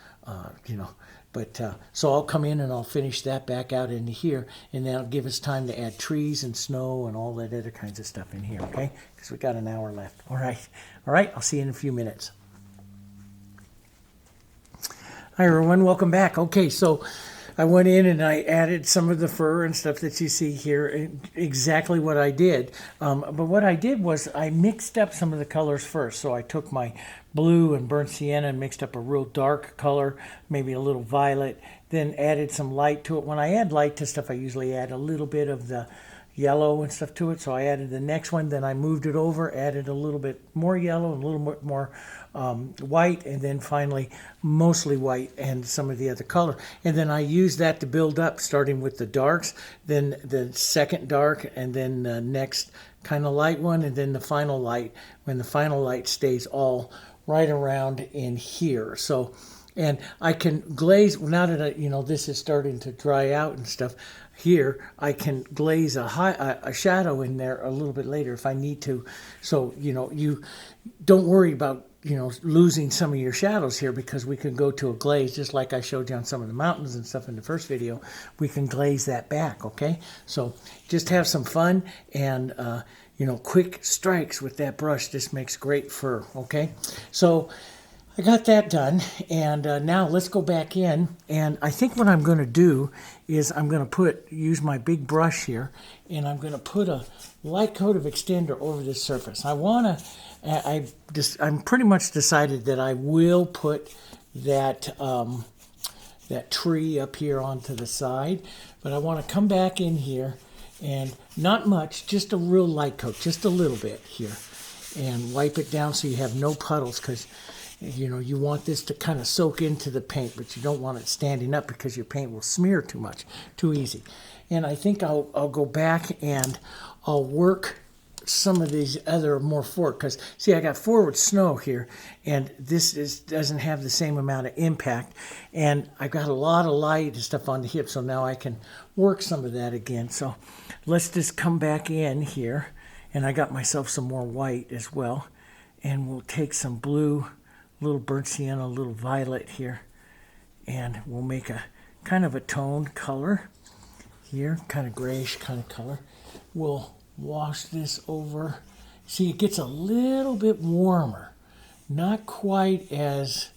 you know, but so I'll come in and I'll finish that back out into here, and that'll give us time to add trees and snow and all that other kinds of stuff in here, okay? Because we got an hour left. All right, I'll see you in a few minutes. Hi everyone, welcome back. Okay, so I went in and I added some of the fur and stuff that you see here, exactly what I did. But what I did was I mixed up some of the colors first. So I took my blue and burnt sienna and mixed up a real dark color, maybe a little violet, then added some light to it. When I add light to stuff, I usually add a little bit of the yellow and stuff to it. So I added the next one, then I moved it over, added a little bit more yellow and a little bit more white, and then finally mostly white and some of the other color. And then I used that to build up, starting with the darks, then the second dark, and then the next kind of light one, and then the final light, when the final light stays all right around in here. So, and I can glaze, now that you know, this is starting to dry out and stuff, here I can glaze a shadow in there a little bit later if I need to. So, you know, you don't worry about losing some of your shadows here, because we can go to a glaze, just like I showed you on some of the mountains and stuff in the first video. We can glaze that back, okay? So just have some fun, and quick strikes with that brush. This makes great fur, okay? So I got that done, and now let's go back in, and I think what I'm going to do is I'm going to use my big brush here, and I'm going to put a light coat of extender over this surface. I'm pretty much decided that I will put that that tree up here onto the side, but I want to come back in here, and not much, just a real light coat, just a little bit here, and wipe it down so you have no puddles, because you want this to kind of soak into the paint, but you don't want it standing up because your paint will smear too much, too easy. And I think I'll go back and I'll work some of these other more forward, because see, I got forward snow here, and this doesn't have the same amount of impact, and I've got a lot of light and stuff on the hip, so now I can work some of that again. So let's just come back in here, and I got myself some more white as well, and we'll take some blue, little burnt sienna, a little violet here, and we'll make a kind of a toned color here, kind of grayish kind of color. We'll wash this over. See, it gets a little bit warmer, not quite as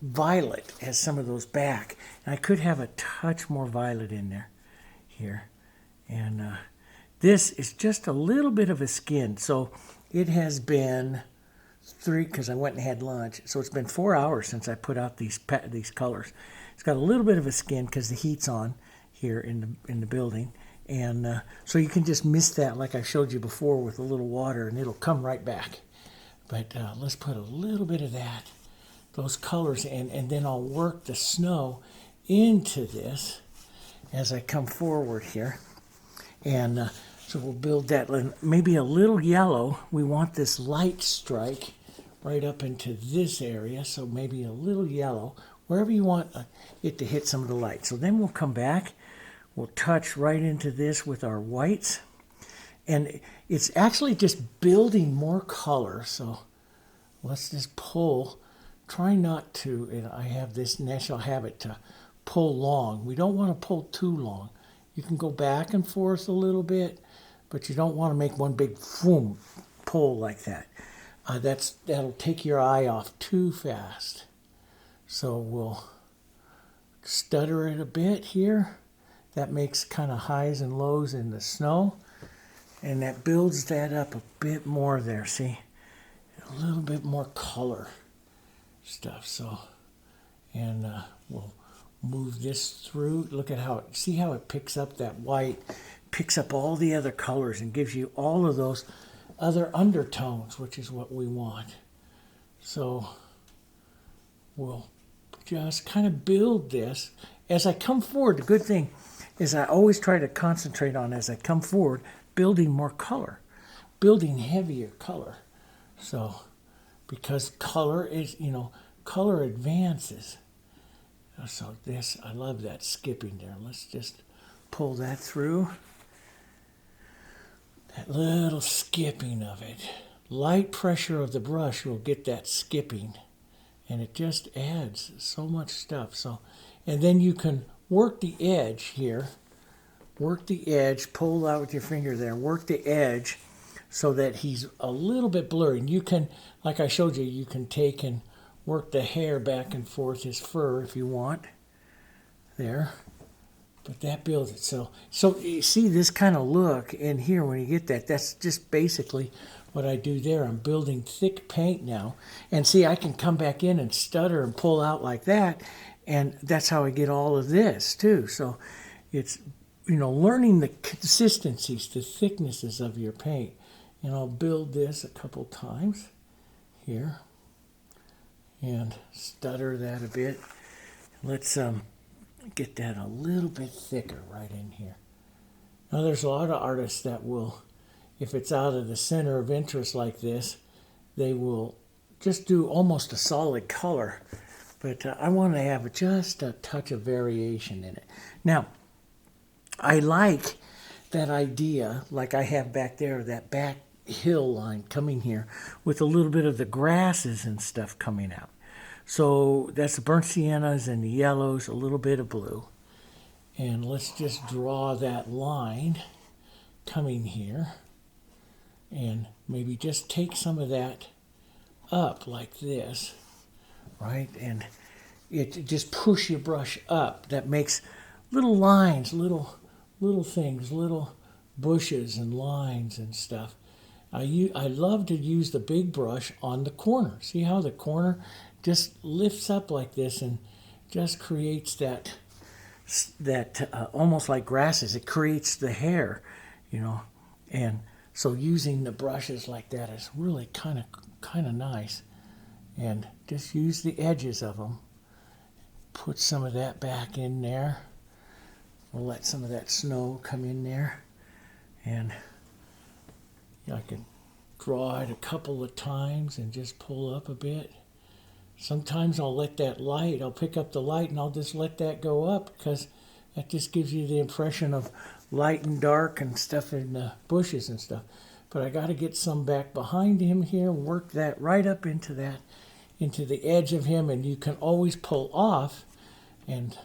violet as some of those back. And I could have a touch more violet in there here. And this is just a little bit of a skin. So it has been because I went and had lunch. So it's been 4 hours since I put out these colors. It's got a little bit of a skin because the heat's on here in the building. And so you can just mist that like I showed you before with a little water, and it'll come right back. But let's put a little bit of those colors in, and then I'll work the snow into this as I come forward here. And so we'll build that, maybe a little yellow. We want this light strike right up into this area, so maybe a little yellow, wherever you want it to hit some of the light. So then we'll come back. We'll touch right into this with our whites. And it's actually just building more color. So let's just pull. Try not to, and I have this natural habit to pull long. We don't want to pull too long. You can go back and forth a little bit, but you don't want to make one big boom pull like that. That'll take your eye off too fast. So we'll stutter it a bit here. That makes kind of highs and lows in the snow, and that builds that up a bit more there. See, a little bit more color stuff. So, and we'll move this through. Look at see how it picks up that white, picks up all the other colors and gives you all of those other undertones, which is what we want. So we'll just kind of build this as I come forward. The good thing is I always try to concentrate on, as I come forward, building more color, building heavier color. So, because color is, color advances. So this, I love that skipping there. Let's just pull that through. That little skipping of it. Light pressure of the brush will get that skipping, and it just adds so much stuff. So, and then you can work the edge here, work the edge, pull out with your finger there, work the edge so that he's a little bit blurry. And you can, like I showed you, you can take and work the hair back and forth, his fur, if you want, there. But that builds it. So you see this kind of look in here when you get that. That's just basically what I do there. I'm building thick paint now. And see, I can come back in and stutter and pull out like that. And that's how I get all of this too. So it's, learning the consistencies, the thicknesses of your paint. And I'll build this a couple times here and stutter that a bit. Let's get that a little bit thicker right in here. Now there's a lot of artists that will, if it's out of the center of interest like this, they will just do almost a solid color. But I want to have just a touch of variation in it. Now, I like that idea, like I have back there, that back hill line coming here with a little bit of the grasses and stuff coming out. So that's the burnt siennas and the yellows, a little bit of blue. And let's just draw that line coming here. And maybe just take some of that up like this, right? And it just push your brush up. That makes little lines, little things, little bushes and lines and stuff. I love to use the big brush on the corner. See how the corner just lifts up like this and just creates that almost like grasses. It creates the hair, you know. And so using the brushes like that is really kind of nice. And just use the edges of them. Put some of that back in there. We'll let some of that snow come in there. And I can draw it a couple of times and just pull up a bit. Sometimes I'll let that light, I'll pick up the light and I'll just let that go up because that just gives you the impression of light and dark and stuff in the bushes and stuff. But I got to get some back behind him here, work that right up into the edge of him, and you can always pull off and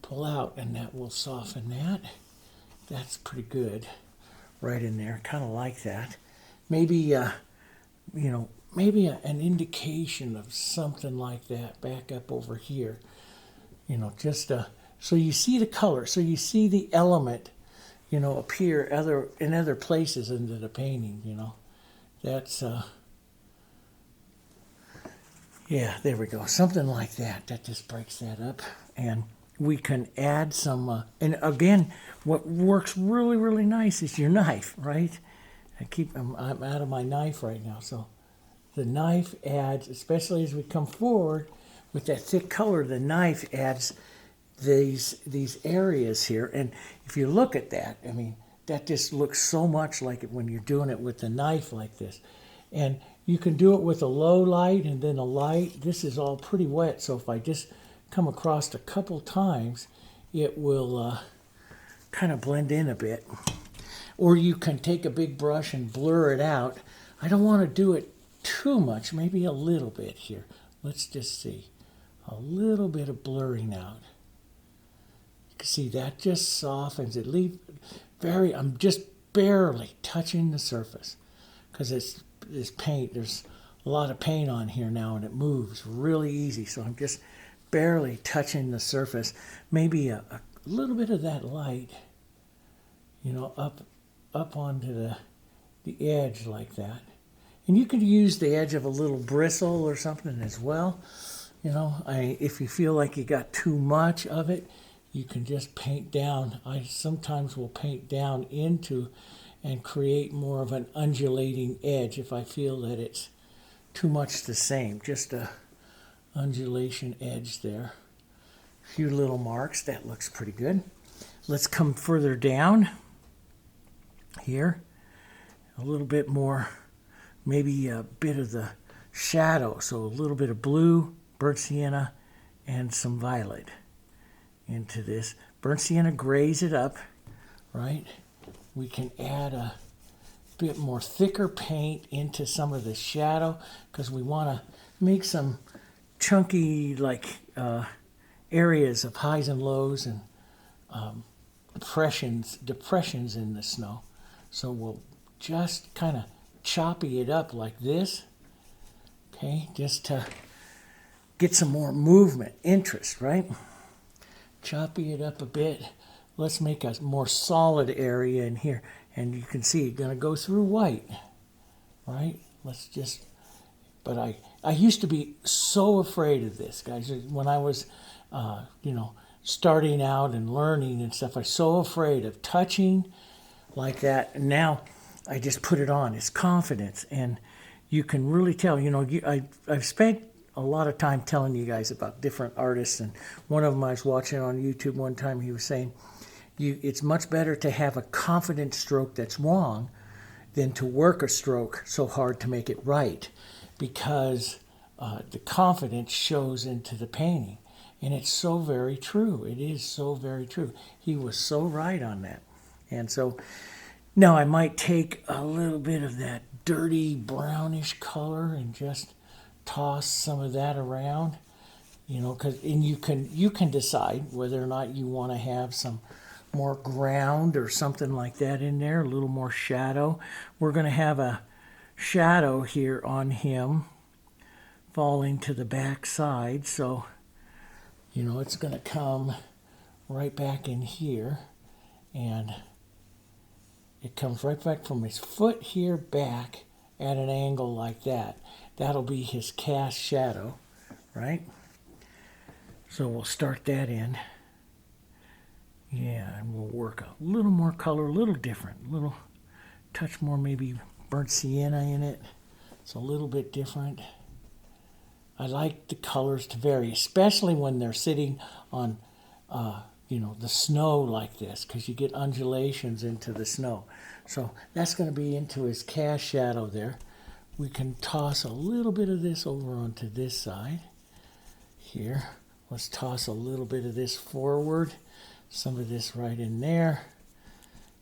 pull out, and that will soften that. That's pretty good right in there. Kind of like that. Maybe, maybe an indication of something like that back up over here. Just so you see the color, so you see the element, appear in other places into the painting, That's, yeah, there we go. Something like that. That just breaks that up. And we can add some, and again, what works really, really nice is your knife, right? I'm out of my knife right now, so the knife adds, especially as we come forward with that thick color, the knife adds these areas here. And if you look at that, I mean, that just looks so much like it when you're doing it with the knife like this. And you can do it with a low light and then a light. This is all pretty wet, so if I just come across a couple times, it will kind of blend in a bit. Or you can take a big brush and blur it out. I don't want to do it too much, maybe a little bit here. Let's just see. A little bit of blurring out. You can see that just softens it. I'm just barely touching the surface because it's this paint. There's a lot of paint on here now and it moves really easy. So I'm just barely touching the surface. Maybe a little bit of that light, up onto the edge like that. And you could use the edge of a little bristle or something as well. If you feel like you got too much of it, you can just paint down. I sometimes will paint down into and create more of an undulating edge if I feel that it's too much the same. Just a undulation edge there. A few little marks. That looks pretty good. Let's come further down here. A little bit more, maybe a bit of the shadow. So a little bit of blue, burnt sienna, and some violet into this. Burnt sienna grays it up, right? We can add a bit more thicker paint into some of the shadow because we want to make some chunky areas of highs and lows and depressions in the snow. So we'll just kind of choppy it up like this, okay, just to get some more movement, interest, right? Choppy it up a bit. Let's make a more solid area in here. And you can see it's going to go through white, right? But I used to be so afraid of this, guys. When I was, starting out and learning and stuff, I was so afraid of touching like that. And now I just put it on. It's confidence. And you can really tell, I've spent a lot of time telling you guys about different artists. And one of them I was watching on YouTube one time, he was saying, it's much better to have a confident stroke that's wrong than to work a stroke so hard to make it right, because the confidence shows into the painting. And it's so very true. It is so very true. He was so right on that. And so Now I might take a little bit of that dirty brownish color and just toss some of that around, because and you can decide whether or not you want to have some more ground or something like that in there, a little more shadow. We're going to have a shadow here on him falling to the back side, so it's going to come right back in here, and it comes right back from his foot here back at an angle like that. That'll be his cast shadow, right? So we'll start that in. Yeah, and we'll work a little more color, a little different, a little touch more maybe burnt sienna in it. It's a little bit different. I like the colors to vary, especially when they're sitting on, the snow like this, because you get undulations into the snow. So that's going to be into his cast shadow there. We can toss a little bit of this over onto this side here. Let's toss a little bit of this forward, some of this right in there.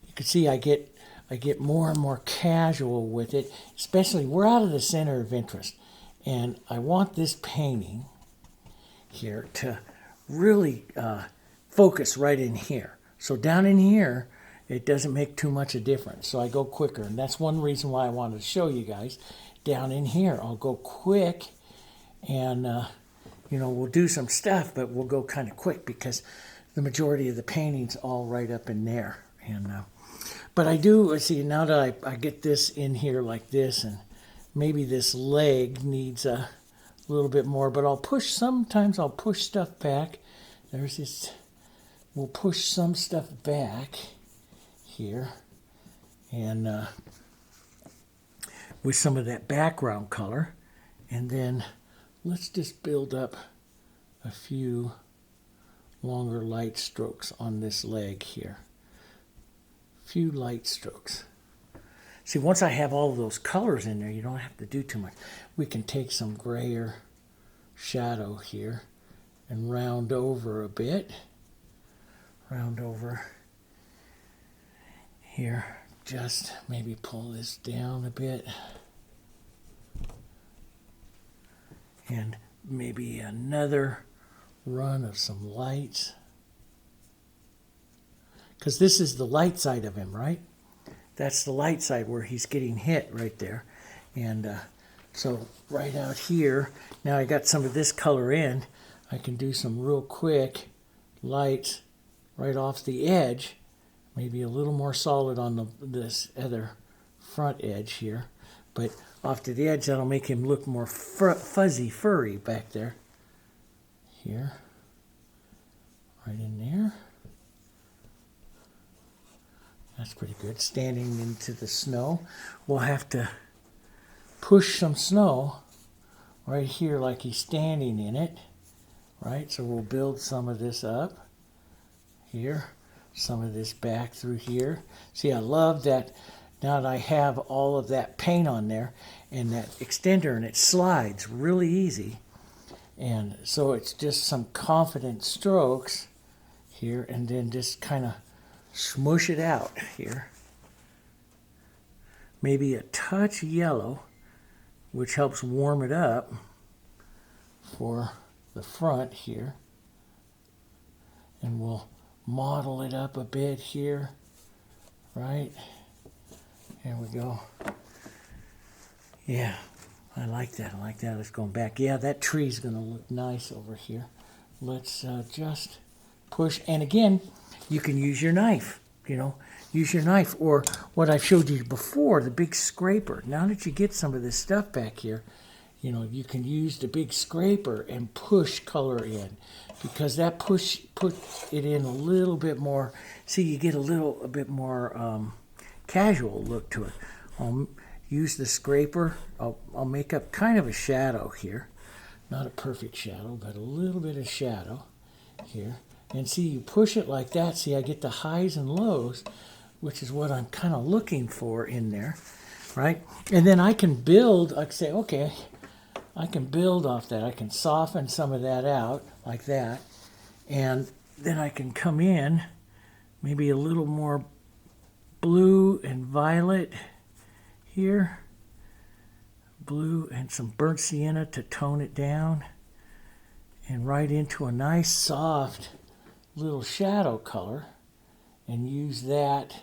You can see I get more and more casual with it, especially we're out of the center of interest. And I want this painting here to really focus right in here. So down in here, it doesn't make too much a difference. So I go quicker. And that's one reason why I wanted to show you guys. Down in here, I'll go quick and, we'll do some stuff, but we'll go kind of quick because the majority of the painting's all right up in there. And but I do, see, now that I get this in here like this, and maybe this leg needs a little bit more, but sometimes I'll push stuff back. There's this, we'll push some stuff back here, and with some of that background color, and then let's just build up a few longer light strokes on this leg here. Few light strokes. See, once I have all of those colors in there, you don't have to do too much. We can take some grayer shadow here and round over a bit. Round over here. Just maybe pull this down a bit. And maybe another run of some lights. Because this is the light side of him, right? That's the light side where he's getting hit right there. And so right out here, now I got some of this color in, I can do some real quick lights right off the edge. Maybe a little more solid on this other front edge here. But off to the edge, that'll make him look more fuzzy, furry back there. Here. Right in there. That's pretty good. Standing into the snow. We'll have to push some snow right here like he's standing in it. Right? So we'll build some of this up here. Some of this back through here. See, I love that now that I have all of that paint on there and that extender, and it slides really easy. And so it's just some confident strokes here, and then just kind of smush it out here. Maybe a touch yellow, which helps warm it up for the front here. And we'll model it up a bit here, right? There we go. Yeah, I like that. I like that. Let's go back. Yeah, that tree's going to look nice over here. Let's just push. And again, you can use your knife, use your knife. Or what I've showed you before, the big scraper. Now that you get some of this stuff back here, you can use the big scraper and push color in, because that puts it in a little bit more. See, you get a bit more casual look to it. I'll use the scraper. I'll make up kind of a shadow here. Not a perfect shadow, but a little bit of shadow here. And see, you push it like that. See, I get the highs and lows, which is what I'm kind of looking for in there, right? And then I can build, I can say, okay, I can build off that. I can soften some of that out like that. And then I can come in maybe a little more blue and violet here. Blue and some burnt sienna to tone it down. And right into a nice soft little shadow color. And use that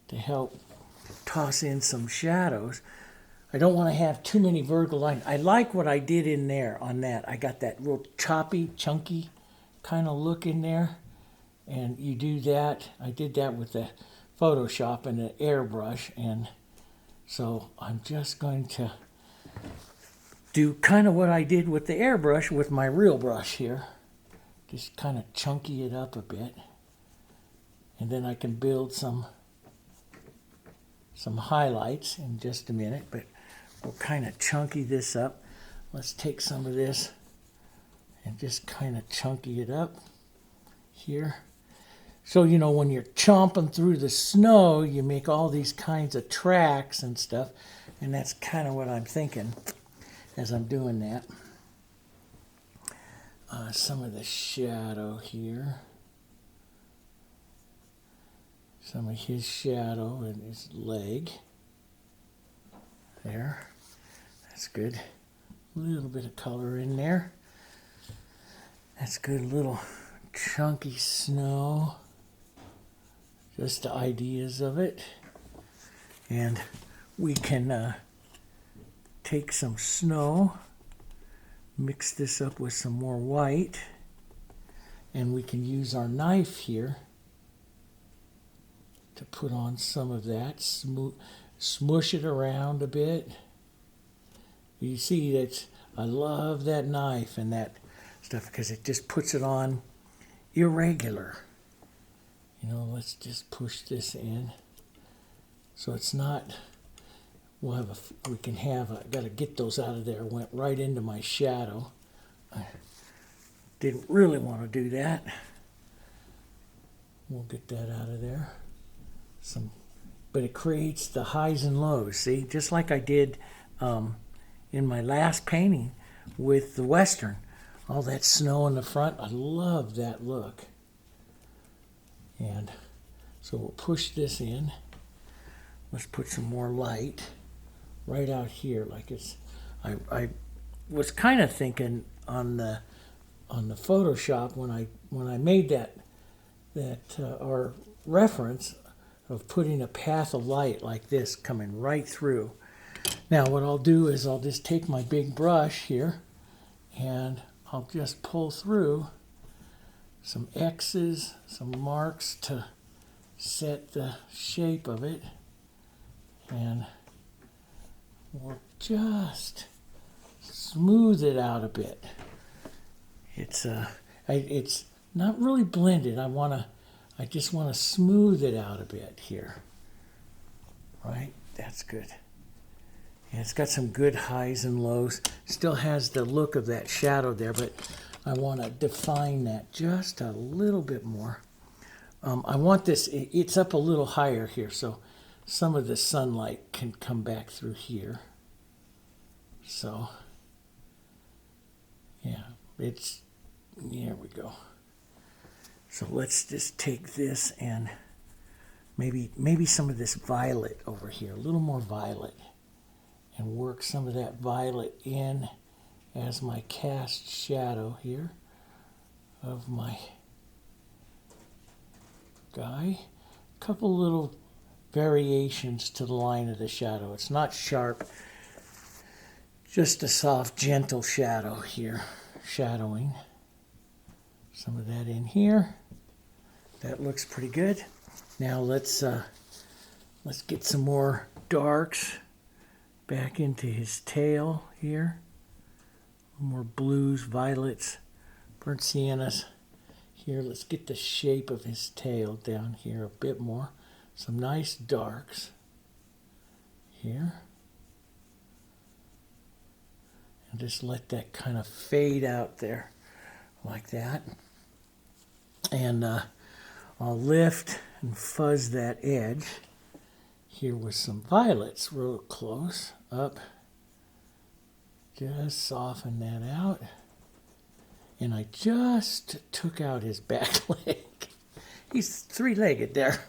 to help toss in some shadows. I don't want to have too many vertical lines. I like what I did in there on that. I got that real choppy, chunky kind of look in there. And you do that. I did that with the Photoshop and an airbrush. And so I'm just going to do kind of what I did with the airbrush with my real brush here. Just kind of chunky it up a bit. And then I can build some highlights in just a minute, but we'll kind of chunky this up. Let's take some of this and just kind of chunky it up here. So, you know, when you're chomping through the snow, you make all these kinds of tracks and stuff, and that's kind of what I'm thinking as I'm doing that. Some of the shadow here. Some of his shadow and his leg. There. That's good. A little bit of color in there. That's good. A little chunky snow. Just the ideas of it. And we can take some snow, mix this up with some more white, and we can use our knife here to put on some of that, smush it around a bit. You see that I love that knife and that stuff because it just puts it on irregular. You know, let's just push this in so it's not. I got to get those out of there. Went right into my shadow. I didn't really want to do that. We'll get that out of there. But it creates the highs and lows. See, just like I did in my last painting with the Western. All that snow in the front. I love that look. And so we'll push this in. Let's put some more light right out here. Like it's, I was kind of thinking on the Photoshop when I made that our reference of putting a path of light like this coming right through. Now what I'll do is I'll just take my big brush here and I'll just pull through some X's, some marks to set the shape of it, and we'll just smooth it out a bit. It's not really blended. I just want to smooth it out a bit here. Right? That's good. And it's got some good highs and lows. Still has the look of that shadow there, but I want to define that just a little bit more. I want this, it's up a little higher here, so some of the sunlight can come back through here. So, yeah, there we go. So let's just take this and maybe some of this violet over here, a little more violet, and work some of that violet in as my cast shadow here of my guy. A couple little variations to the line of the shadow. It's not sharp, just a soft, gentle shadow here, shadowing. Some of that in here. That looks pretty good. Now let's get some more darks back into his tail here. More blues, violets, burnt siennas. Here, let's get the shape of his tail down here a bit more. Some nice darks here. And just let that kind of fade out there like that. And I'll lift and fuzz that edge here with some violets real close up. Just soften that out. And I just took out his back leg. He's three-legged there.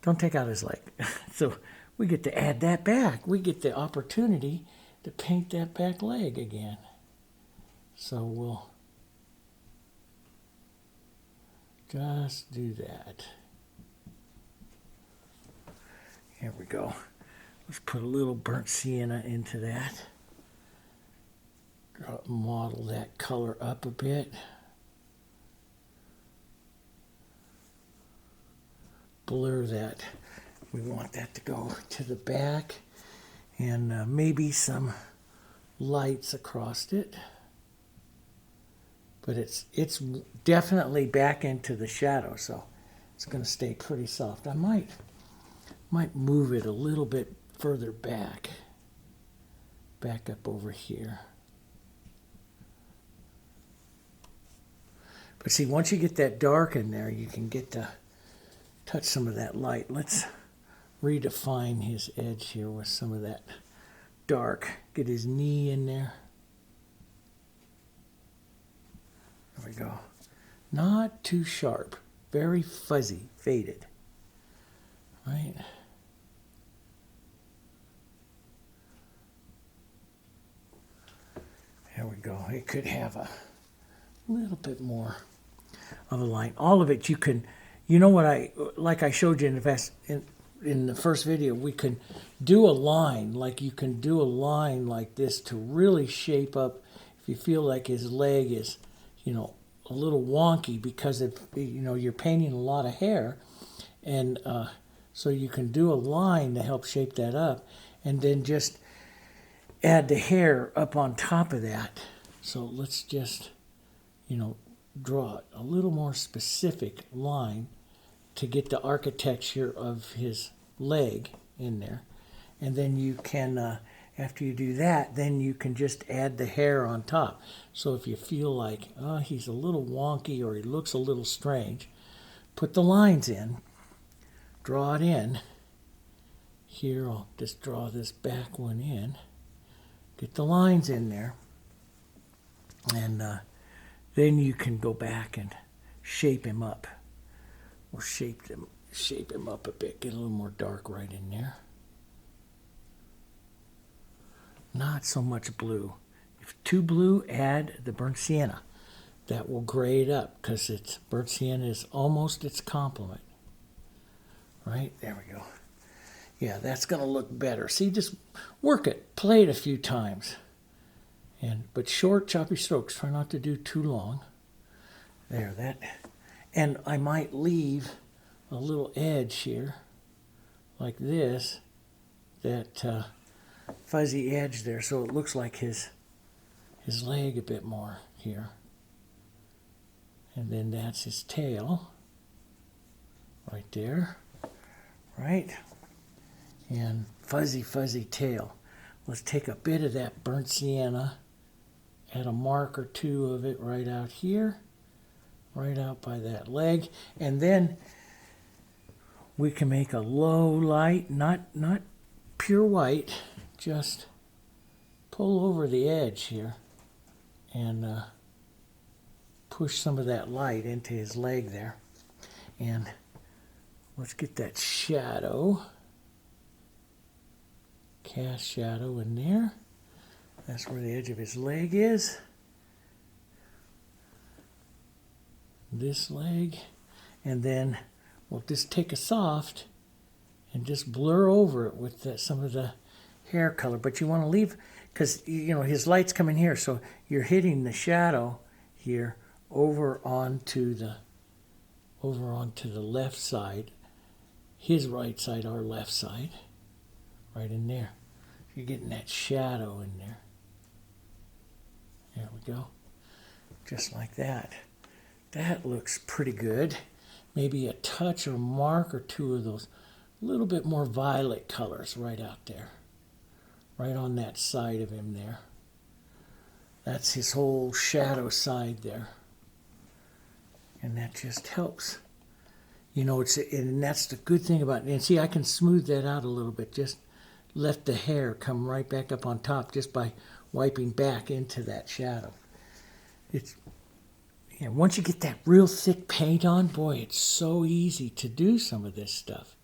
Don't take out his leg. So we get to add that back. We get the opportunity to paint that back leg again. So we'll just do that. Here we go. Let's put a little burnt sienna into that. Model that color up a bit. Blur that. We want that to go to the back, and maybe some lights across it. But it's definitely back into the shadow, so it's going to stay pretty soft. I might move it a little bit further back up over here. But see, once you get that dark in there, you can get to touch some of that light. Let's redefine his edge here with some of that dark. Get his knee in there. There we go. Not too sharp. Very fuzzy, faded. Right? There we go. It could have a little bit more of a line. All of it you can, you know what like I showed you in the first video, we can do a line, like you can do a line like this to really shape up if you feel like his leg is, you know, a little wonky because of, you know, you're painting a lot of hair, and so you can do a line to help shape that up, and then just add the hair up on top of that. So let's just, you know, draw a little more specific line to get the architecture of his leg in there. And then you can, after you do that, then you can just add the hair on top. So if you feel like, oh, he's a little wonky or he looks a little strange, put the lines in, draw it in. Here, I'll just draw this back one in. Get the lines in there. And then you can go back and shape him up. Or shape him up a bit. Get a little more dark right in there. Not so much blue. If too blue, add the burnt sienna. That will grade up because it's burnt sienna is almost its complement. Right? There we go. Yeah, that's going to look better. See, just work it. Play it a few times. But short, choppy strokes. Try not to do too long. There, that. And I might leave a little edge here, like this, that fuzzy edge there, so it looks like his leg a bit more here. And then that's his tail, right there, right? And fuzzy, fuzzy tail. Let's take a bit of that burnt sienna, add a mark or two of it right out here, right out by that leg, and then we can make a low light, not pure white, just pull over the edge here and push some of that light into his leg there. And let's get that shadow, cast shadow in there. That's where the edge of his leg is. This leg, and then we'll just take a soft and just blur over it with some of the hair color. But you want to leave, because you know his light's coming here, so you're hitting the shadow here over onto the left side, his right side, our left side, right in there. You're getting that shadow in there. There we go, just like that. That looks pretty good. Maybe a touch or mark or two of those little bit more violet colors right out there. Right on that side of him there. That's his whole shadow side there. And that just helps. You know, and that's the good thing about it. And see, I can smooth that out a little bit. Just let the hair come right back up on top just by wiping back into that shadow. Once you get that real thick paint on, boy, it's so easy to do some of this stuff.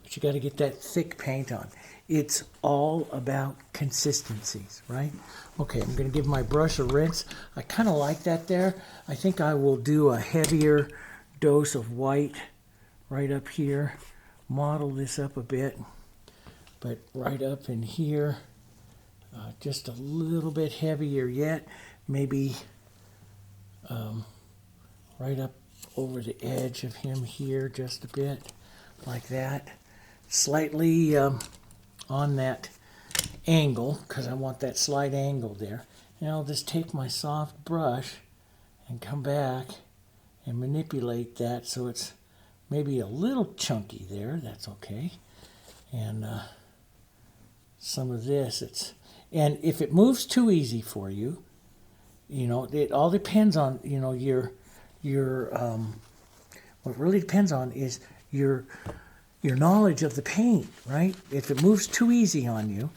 but you got to get that thick paint on. It's all about consistencies, right? Okay, I'm going to give my brush a rinse. I kind of like that there. I think I will do a heavier dose of white right up here. Model this up a bit, but right up in here, just a little bit heavier yet. Maybe right up over the edge of him here just a bit, like that. Slightly on that angle, because I want that slight angle there. And I'll just take my soft brush and come back and manipulate that so it's maybe a little chunky there. That's okay. And some of this, and if it moves too easy for you, it all depends on, what really depends on is your knowledge of the paint, right? If it moves too easy on you,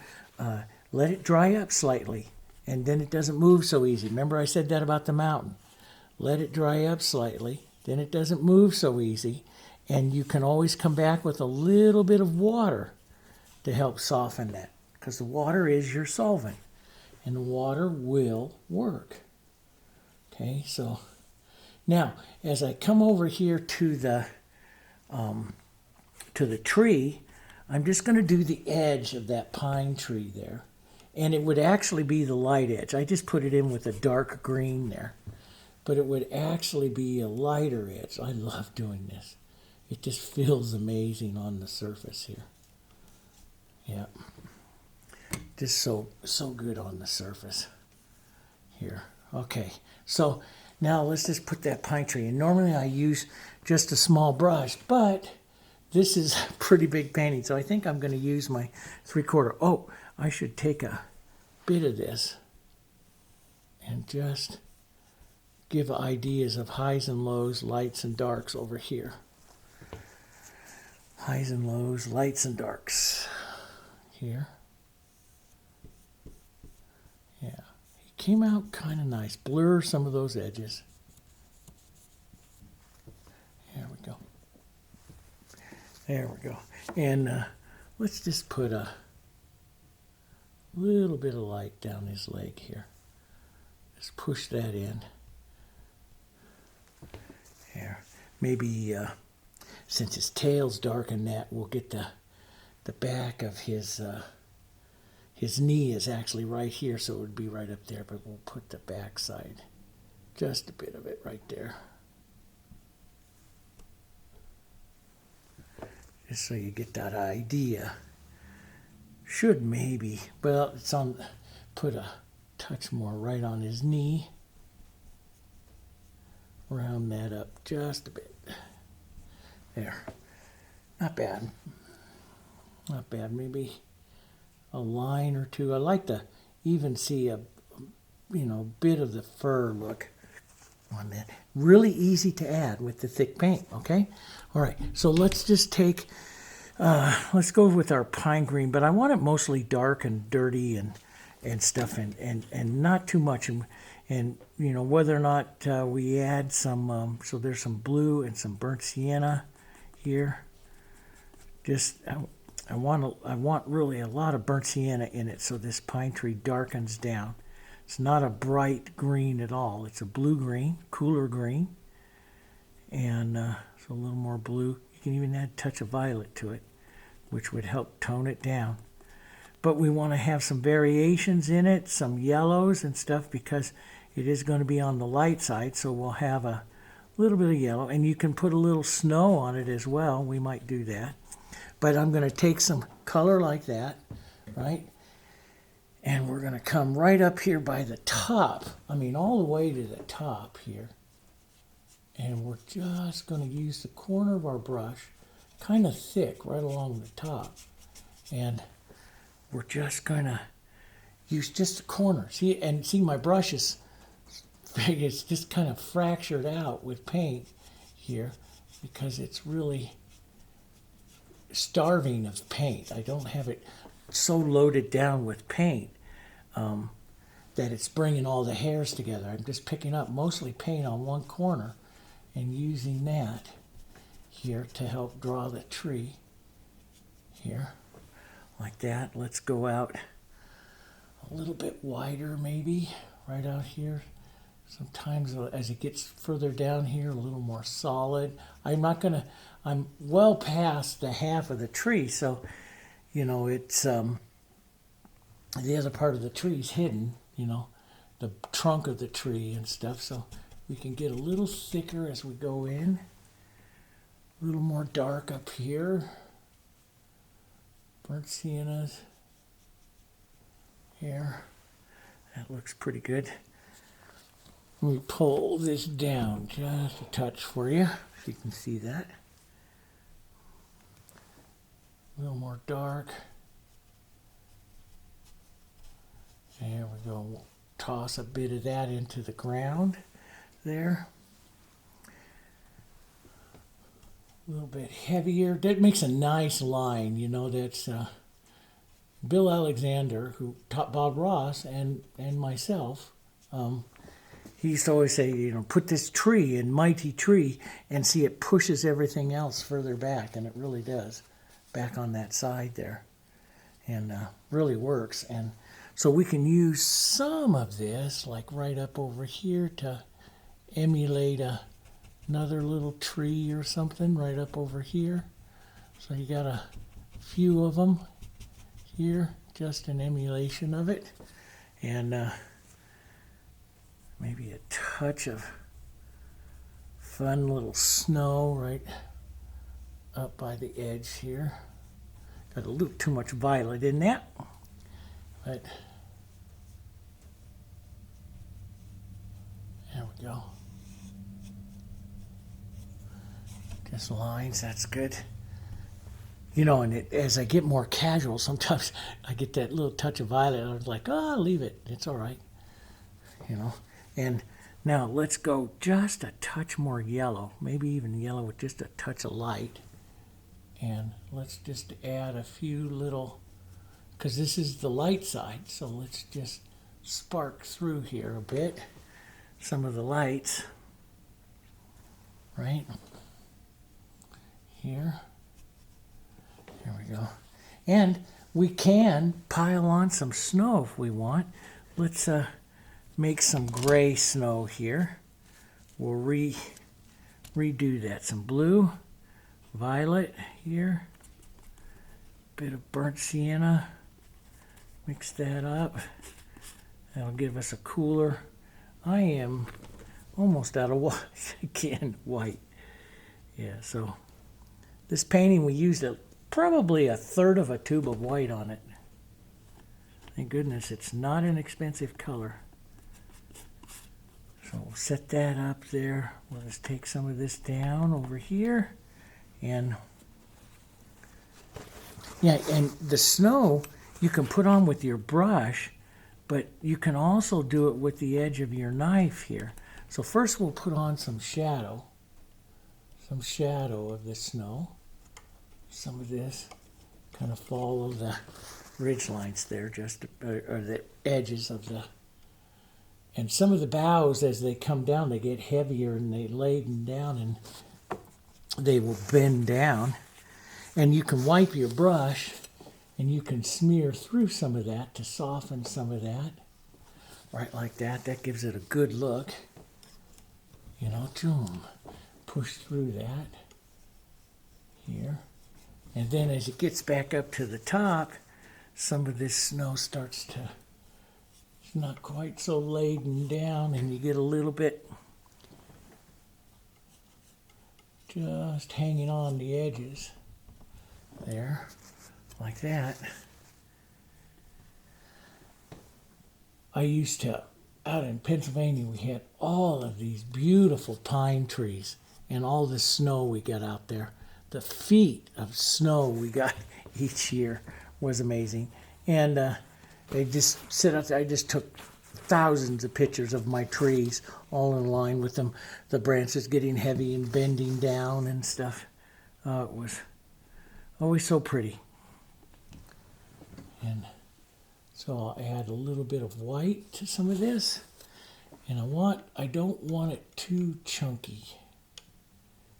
let it dry up slightly, and then it doesn't move so easy. Remember I said that about the mountain. Let it dry up slightly, then it doesn't move so easy, and you can always come back with a little bit of water to help soften that, because the water is your solvent, and the water will work. Okay, so now as I come over here to the tree, I'm just going to do the edge of that pine tree there, and it would actually be the light edge. I just put it in with a dark green there, but it would actually be a lighter edge. I love doing this. It just feels amazing on the surface here. Yeah, just so good on the surface here. Okay, so now let's just put that pine tree. And normally I use just a small brush, but this is a pretty big painting, so I think I'm going to use my 3/4. Oh, I should take a bit of this and just give ideas of highs and lows, lights and darks over here. Highs and lows, lights and darks here. Yeah, he came out kind of nice. Blur some of those edges. There we go. There we go. And let's just put a little bit of light down his leg here. Just push that in. Here. Maybe since his tail's dark in that, we'll get the back of his knee is actually right here, so it would be right up there, but we'll put the back side, just a bit of it right there. Just so you get that idea. Should maybe, well, it's on, put a touch more right on his knee. Round that up just a bit. There. Not bad. Not bad. Maybe a line or two. I like to even see a bit of the fur look on that. Really easy to add with the thick paint, okay? All right, so let's just take, let's go with our pine green, but I want it mostly dark and dirty and stuff, and not too much. And whether or not we add some, so there's some blue and some burnt sienna here. Just, I want really a lot of burnt sienna in it, so this pine tree darkens down. It's not a bright green at all. It's a blue green, cooler green, and so a little more blue. You can even add a touch of violet to it, which would help tone it down. But we want to have some variations in it, some yellows and stuff, because it is going to be on the light side, so we'll have a little bit of yellow, and you can put a little snow on it as well. We might do that. But I'm going to take some color like that, right? And we're going to come right up here by the top. I mean, all the way to the top here. And we're just going to use the corner of our brush, kind of thick, right along the top. And we're just going to use just the corner. See, my brush is, it's just kind of fractured out with paint here because it's really starving of paint. I don't have it so loaded down with paint that it's bringing all the hairs together. I'm just picking up mostly paint on one corner and using that here to help draw the tree. here, like that. Let's go out a little bit wider, maybe, right out here. Sometimes as it gets further down here, a little more solid. I'm well past the half of the tree, so, you know, it's, the other part of the tree is hidden, you know, the trunk of the tree and stuff, so we can get a little thicker as we go in. A little more dark up here. Burnt siennas here. That looks pretty good. Let me pull this down just a touch for you, so you can see that. A little more dark. There we go. We'll toss a bit of that into the ground there. A little bit heavier. That makes a nice line, you know. That's Bill Alexander, who taught Bob Ross and myself. He used to always say, you know, put this tree in mighty tree and see it pushes everything else further back, and it really does, back on that side there, and really works. And so we can use some of this, like right up over here, to emulate another little tree or something right up over here. So you got a few of them here, just an emulation of it, and maybe a touch of fun little snow right up by the edge here. Got a little too much violet in that, but there we go. Just lines, that's good. You know, and as I get more casual, sometimes I get that little touch of violet. I was like, oh, leave it. It's all right. You know. And now let's go just a touch more yellow, maybe even yellow with just a touch of light. And let's just add a few little, because this is the light side, so let's just spark through here a bit, some of the lights, right here. There we go. And we can pile on some snow if we want. Let's make some gray snow here. We'll redo that. Some blue, violet here, bit of burnt sienna. Mix that up. That'll give us a cooler. I am almost out of white again. White. Yeah. So this painting we used probably a third of a tube of white on it. Thank goodness it's not an expensive color. So we'll set that up there. Let us take some of this down over here. And yeah, and the snow you can put on with your brush, but you can also do it with the edge of your knife here. So first we'll put on some shadow of the snow. Some of this kind of follow the ridge lines there, just or the edges of the. And some of the boughs, as they come down, they get heavier and they laden down and they will bend down. And you can wipe your brush and you can smear through some of that to soften some of that. Right like that. That gives it a good look. You know, push through that here. And then as it gets back up to the top, some of this snow starts to, it's not quite so laden down, and you get a little bit just hanging on the edges there, like that. I used to, out in Pennsylvania, we had all of these beautiful pine trees and all the snow we got out there. The feet of snow we got each year was amazing. And they just sit out there. I just took thousands of pictures of my trees, all in line with them, the branches getting heavy and bending down and stuff. It was always so pretty. And so I'll add a little bit of white to some of this. And I don't want it too chunky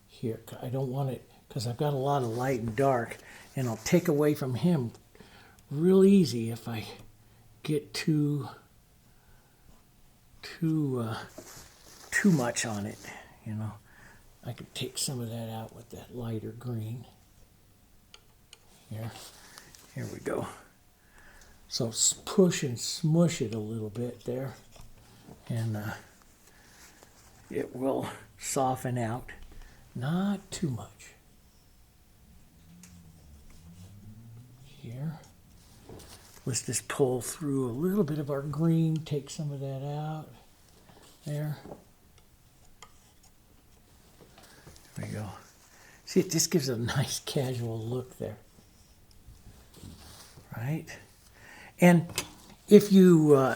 here. I don't want it, because I've got a lot of light and dark, and I'll take away from him real easy if I get too much on it, you know. I could take some of that out with that lighter green. Here we go. So push and smush it a little bit there, and it will soften out. Not too much. Here. Let's just pull through a little bit of our green, take some of that out. There. There we go. See, it just gives a nice casual look there. Right? And if you,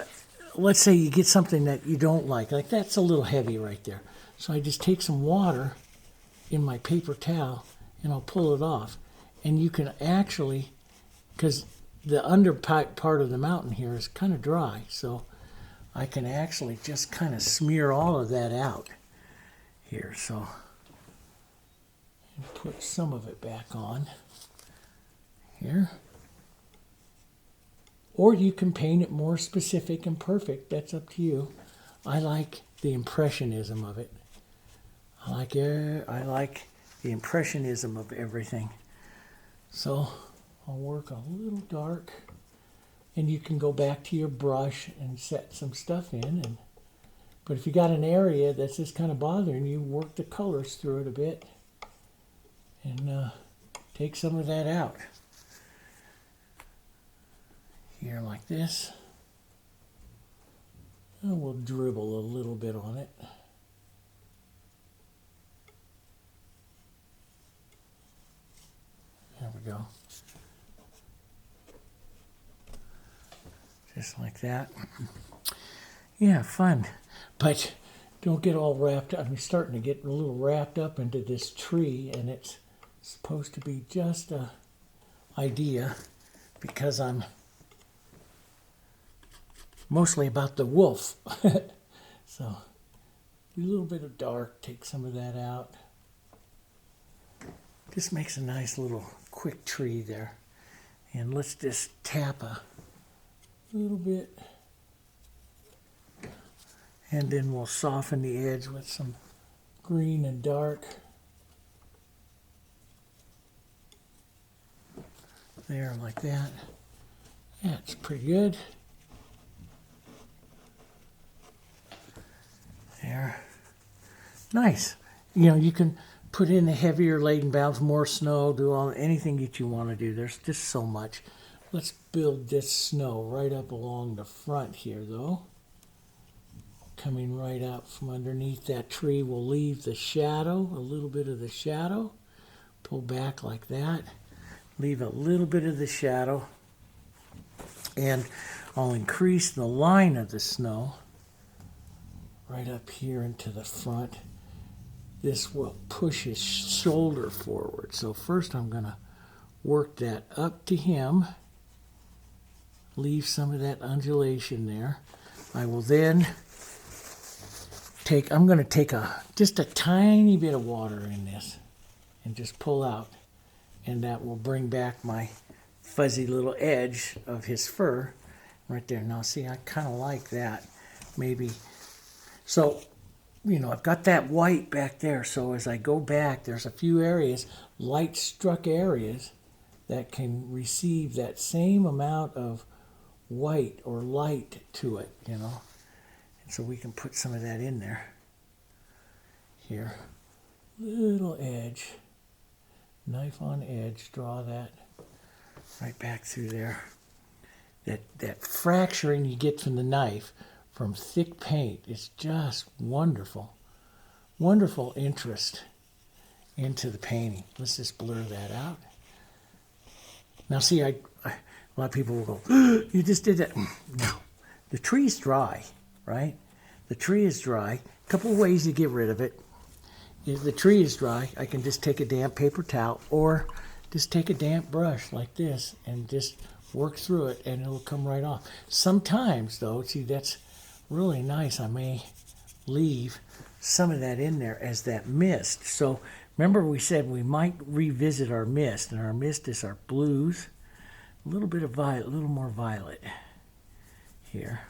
let's say you get something that you don't like that's a little heavy right there. So I just take some water in my paper towel and I'll pull it off. And you can actually, because the under part of the mountain here is kind of dry, so I can actually just kind of smear all of that out here. So put some of it back on here. Or you can paint it more specific and perfect. That's up to you. I like the impressionism of it. I like the impressionism of everything. So I'll work a little dark, and you can go back to your brush and set some stuff in. But if you got an area that's just kind of bothering you, work the colors through it a bit and take some of that out. Here like this. And we'll dribble a little bit on it. There we go. Just like that. Yeah, fun. But don't get all wrapped up. I'm starting to get a little wrapped up into this tree, and it's supposed to be just a idea because I'm mostly about the wolf. So a little bit of dark, take some of that out. Just makes a nice little quick tree there. And let's just tap a little bit. And then we'll soften the edge with some green and dark. There, like that. That's pretty good. There. Nice. You know, you can put in the heavier laden bounds, more snow, do anything that you want to do. There's just so much. Let's build this snow right up along the front here, though. Coming right out from underneath that tree, we'll leave the shadow, a little bit of the shadow. Pull back like that. Leave a little bit of the shadow. And I'll increase the line of the snow right up here into the front. This will push his shoulder forward. So first I'm going to work that up to him. Leave some of that undulation there. I will then I'm going to take just a tiny bit of water in this and just pull out. And that will bring back my fuzzy little edge of his fur right there. Now see, I kind of like that. Maybe. So, you know, I've got that white back there. So as I go back, there's a few areas, light struck areas, that can receive that same amount of white or light to it, you know. And so we can put some of that in there. Here. Little edge. Knife on edge, draw that right back through there. That fracturing you get from the knife from thick paint is just wonderful. Wonderful interest into the painting. Let's just blur that out. Now see, a lot of people will go, you just did that. No, the tree's dry, right? The tree is dry. A couple of ways to get rid of it. If the tree is dry, I can just take a damp paper towel or just take a damp brush like this and just work through it and it'll come right off. Sometimes though, see, that's really nice. I may leave some of that in there as that mist. So Remember we said we might revisit our mist, and our mist is our blues, a little bit of violet, a little more violet here.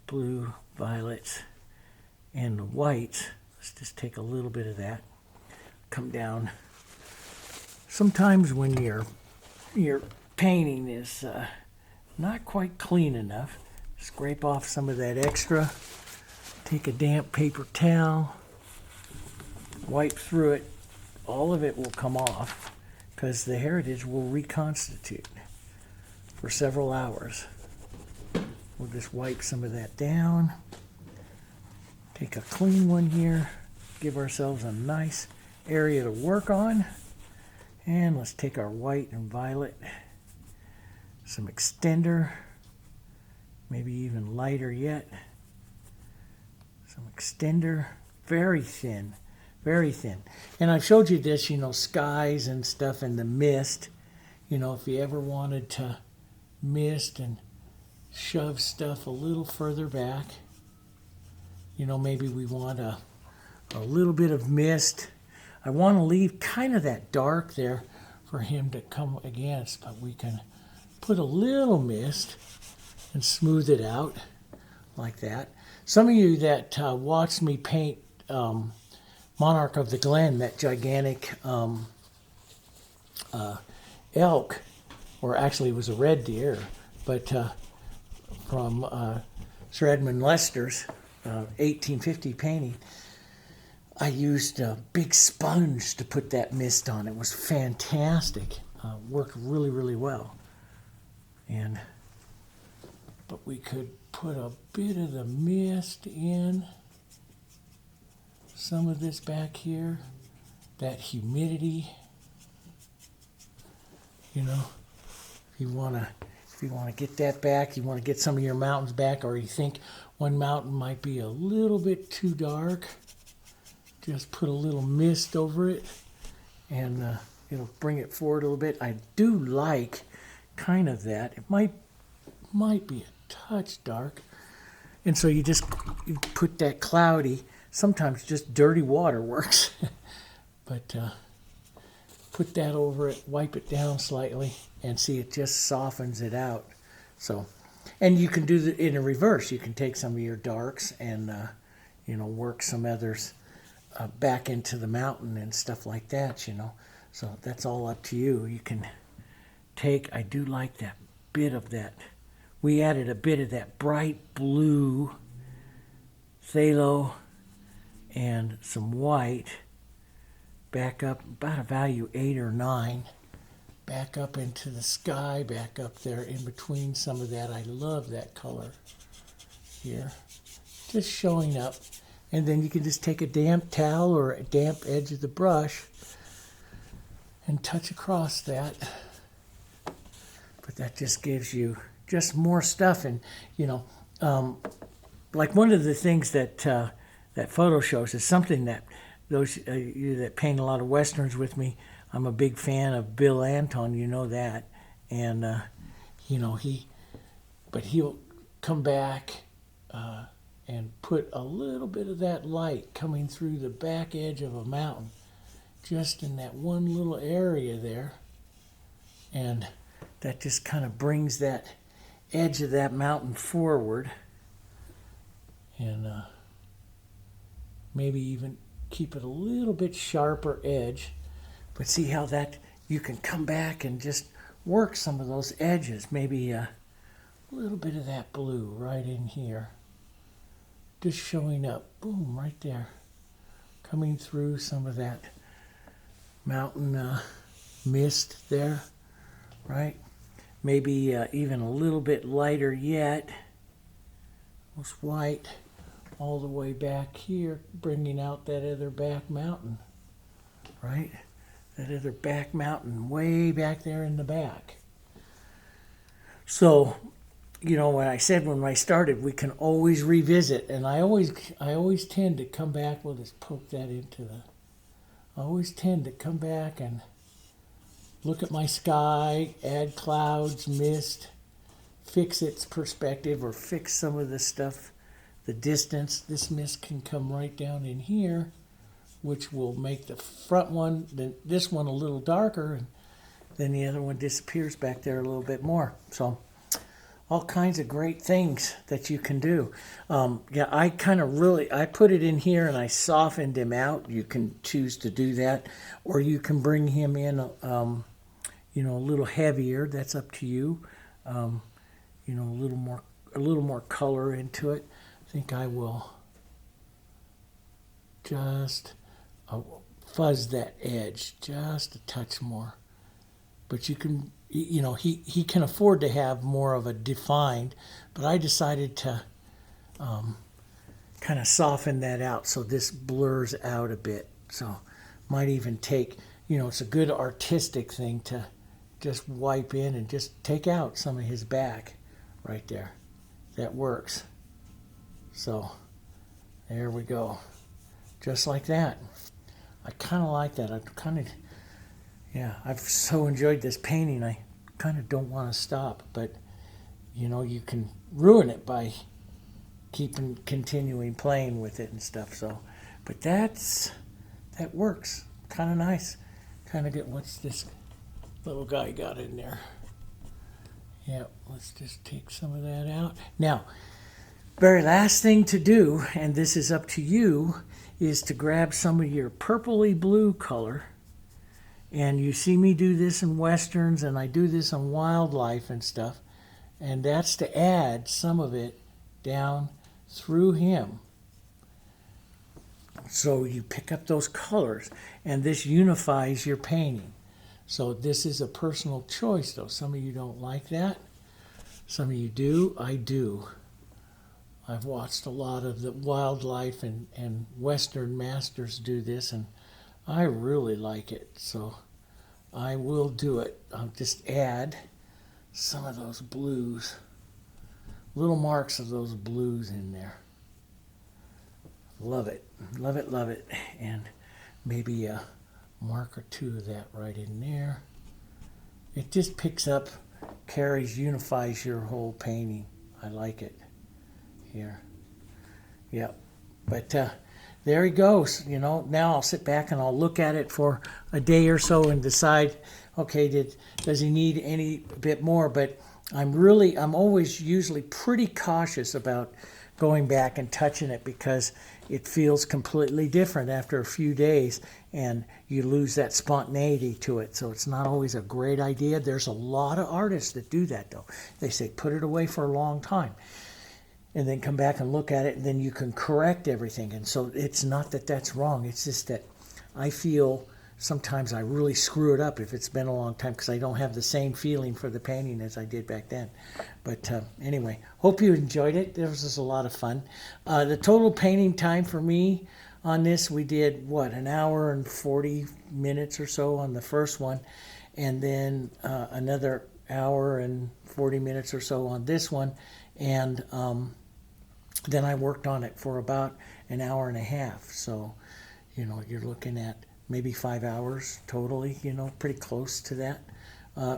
Blue, violets, and the whites. Let's just take a little bit of that. Come down. Sometimes when your painting is not quite clean enough, scrape off some of that extra. Take a damp paper towel, wipe through it. All of it will come off because the heritage will reconstitute for several hours. We'll just wipe some of that down. Take a clean one here. Give ourselves a nice area to work on. And let's take our white and violet, some extender, maybe even lighter yet. Some extender, very thin, very thin. And I've showed you this, skies and stuff in the mist. If you ever wanted to mist and shove stuff a little further back, maybe we want a little bit of mist. I want to leave kind of that dark there for him to come against, but we can put a little mist and smooth it out like that. Some of you that watched me paint Monarch of the Glen, that gigantic elk, or actually it was a red deer, but from Sir Edmund Lester's 1850 painting, I used a big sponge to put that mist on. It was fantastic. Worked really, really well. But we could put a bit of the mist in. Some of this back here. That humidity. If you want to get that back, you want to get some of your mountains back, or you think one mountain might be a little bit too dark, just put a little mist over it, and it'll bring it forward a little bit. I do like kind of that. It might be a touch dark, and so you put that cloudy. Sometimes just dirty water works, but put that over it, wipe it down slightly, and see it just softens it out. So, and you can do it in a reverse. You can take some of your darks and work some others back into the mountain and stuff like that. So that's all up to you. You can take. I do like that bit of that. We added a bit of that bright blue phthalo and some white back up about a value 8 or 9, back up into the sky, back up there in between some of that. I love that color here, just showing up. And then you can just take a damp towel or a damp edge of the brush and touch across that. But that just gives you just more stuff. And like one of the things that that photo shows is something that those you that paint a lot of westerns with me, I'm a big fan of Bill Anton, that, and he'll come back and put a little bit of that light coming through the back edge of a mountain, just in that one little area there, and that just kind of brings that edge of that mountain forward, and maybe even keep it a little bit sharper edge. But see how that you can come back and just work some of those edges. Maybe a little bit of that blue right in here, just showing up, boom, right there, coming through some of that mountain mist there, right? Maybe even a little bit lighter yet, almost white, all the way back here, bringing out that other back mountain, right? That other back mountain way back there in the back. So, when I said when I started, we can always revisit, and I always tend to come back. We'll just poke that into I always tend to come back and look at my sky, add clouds, mist, fix its perspective, or fix some of the stuff, the distance. This mist can come right down in here, which will make the front one, this one a little darker, and then the other one disappears back there a little bit more. So all kinds of great things that you can do. Yeah, I put it in here and I softened him out. You can choose to do that, or you can bring him in, you know, a little heavier. That's up to you. You know, a little more color into it. I think I will just fuzz that edge just a touch more. But you can, you know, he can afford to have more of a defined, but I decided to kind of soften that out so this blurs out a bit. So might even take, you know, it's a good artistic thing to just wipe in and just take out some of his back right there. That works. So there we go. Just like that. I kind of like that. Yeah, I've so enjoyed this painting. I kind of don't want to stop, but you know, you can ruin it by continuing playing with it and stuff. So, but that works. Kind of nice. Kind of get, what's this little guy got in there? Yeah, let's just take some of that out. Now, very last thing to do, and this is up to you, is to grab some of your purpley blue color. And you see me do this in westerns, and I do this on wildlife and stuff. And that's to add some of it down through him. So you pick up those colors, and this unifies your painting. So this is a personal choice, though. Some of you don't like that. Some of you do. I do. I've watched a lot of the wildlife and Western masters do this, and I really like it. So I will do it. I'll just add some of those blues, little marks of those blues in there. Love it. Love it, love it. And maybe a mark or two of that right in there. It just picks up, carries, unifies your whole painting. I like it here. Yep. But there he goes. You know, now I'll sit back and I'll look at it for a day or so and decide, okay, does he need any bit more? But I'm always usually pretty cautious about going back and touching it, because it feels completely different after a few days and you lose that spontaneity to it. So it's not always a great idea. There's a lot of artists that do that, though. They say put it away for a long time and then come back and look at it, and then you can correct everything. And so it's not that that's wrong. It's just that I feel sometimes I really screw it up if it's been a long time, because I don't have the same feeling for the painting as I did back then. But anyway, hope you enjoyed it. This was a lot of fun. The total painting time for me on this, we did, an hour and 40 minutes or so on the first one, and then another hour and 40 minutes or so on this one. And then I worked on it for about an hour and a half. So, you know, you're looking at maybe 5 hours totally, you know, pretty close to that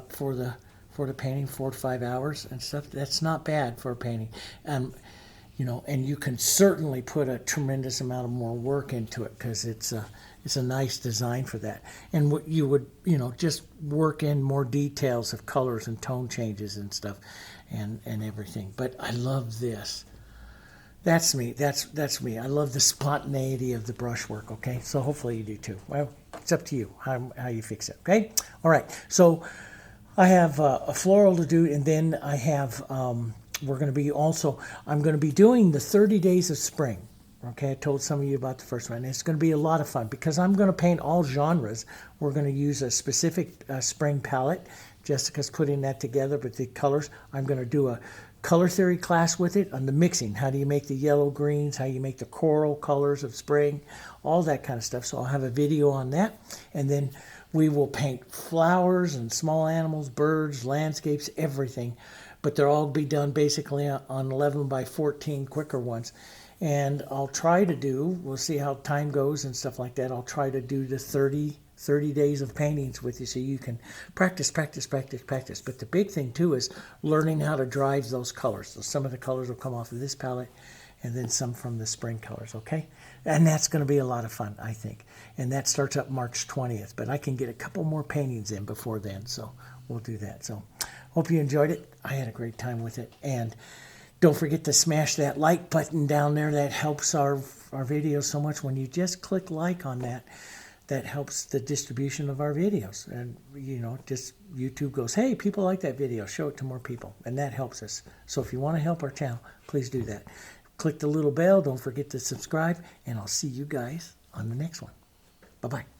for the painting, 4 to 5 hours and stuff. That's not bad for a painting. You know, and you can certainly put a tremendous amount of more work into it, because it's a nice design for that. And what you would, you know, just work in more details of colors and tone changes and stuff and everything. But I love this. That's me. That's me. I love the spontaneity of the brushwork, okay? So hopefully you do too. Well, it's up to you how you fix it, okay? All right. So I have a floral to do, and then I have, I'm going to be doing the 30 Days of Spring. Okay, I told some of you about the first one. It's going to be a lot of fun, because I'm going to paint all genres. We're going to use a specific spring palette. Jessica's putting that together, but the colors, I'm going to do a color theory class with it on the mixing. How do you make the yellow greens? How you make the coral colors of spring? All that kind of stuff. So I'll have a video on that. And then we will paint flowers and small animals, birds, landscapes, everything. But they'll all be done basically on 11 by 14 quicker ones. And I'll try to do, we'll see how time goes and stuff like that, I'll try to do the 30 days of paintings with you, so you can practice. But the big thing too is learning how to drive those colors. So some of the colors will come off of this palette, and then some from the spring colors, okay? And that's going to be a lot of fun, I think. And that starts up March 20th, but I can get a couple more paintings in before then, so we'll do that. So hope you enjoyed it. I had a great time with it. And don't forget to smash that like button down there. That helps our videos so much. When you just click like on that, that helps the distribution of our videos. And, you know, just YouTube goes, hey, people like that video. Show it to more people. And that helps us. So if you want to help our channel, please do that. Click the little bell. Don't forget to subscribe. And I'll see you guys on the next one. Bye-bye.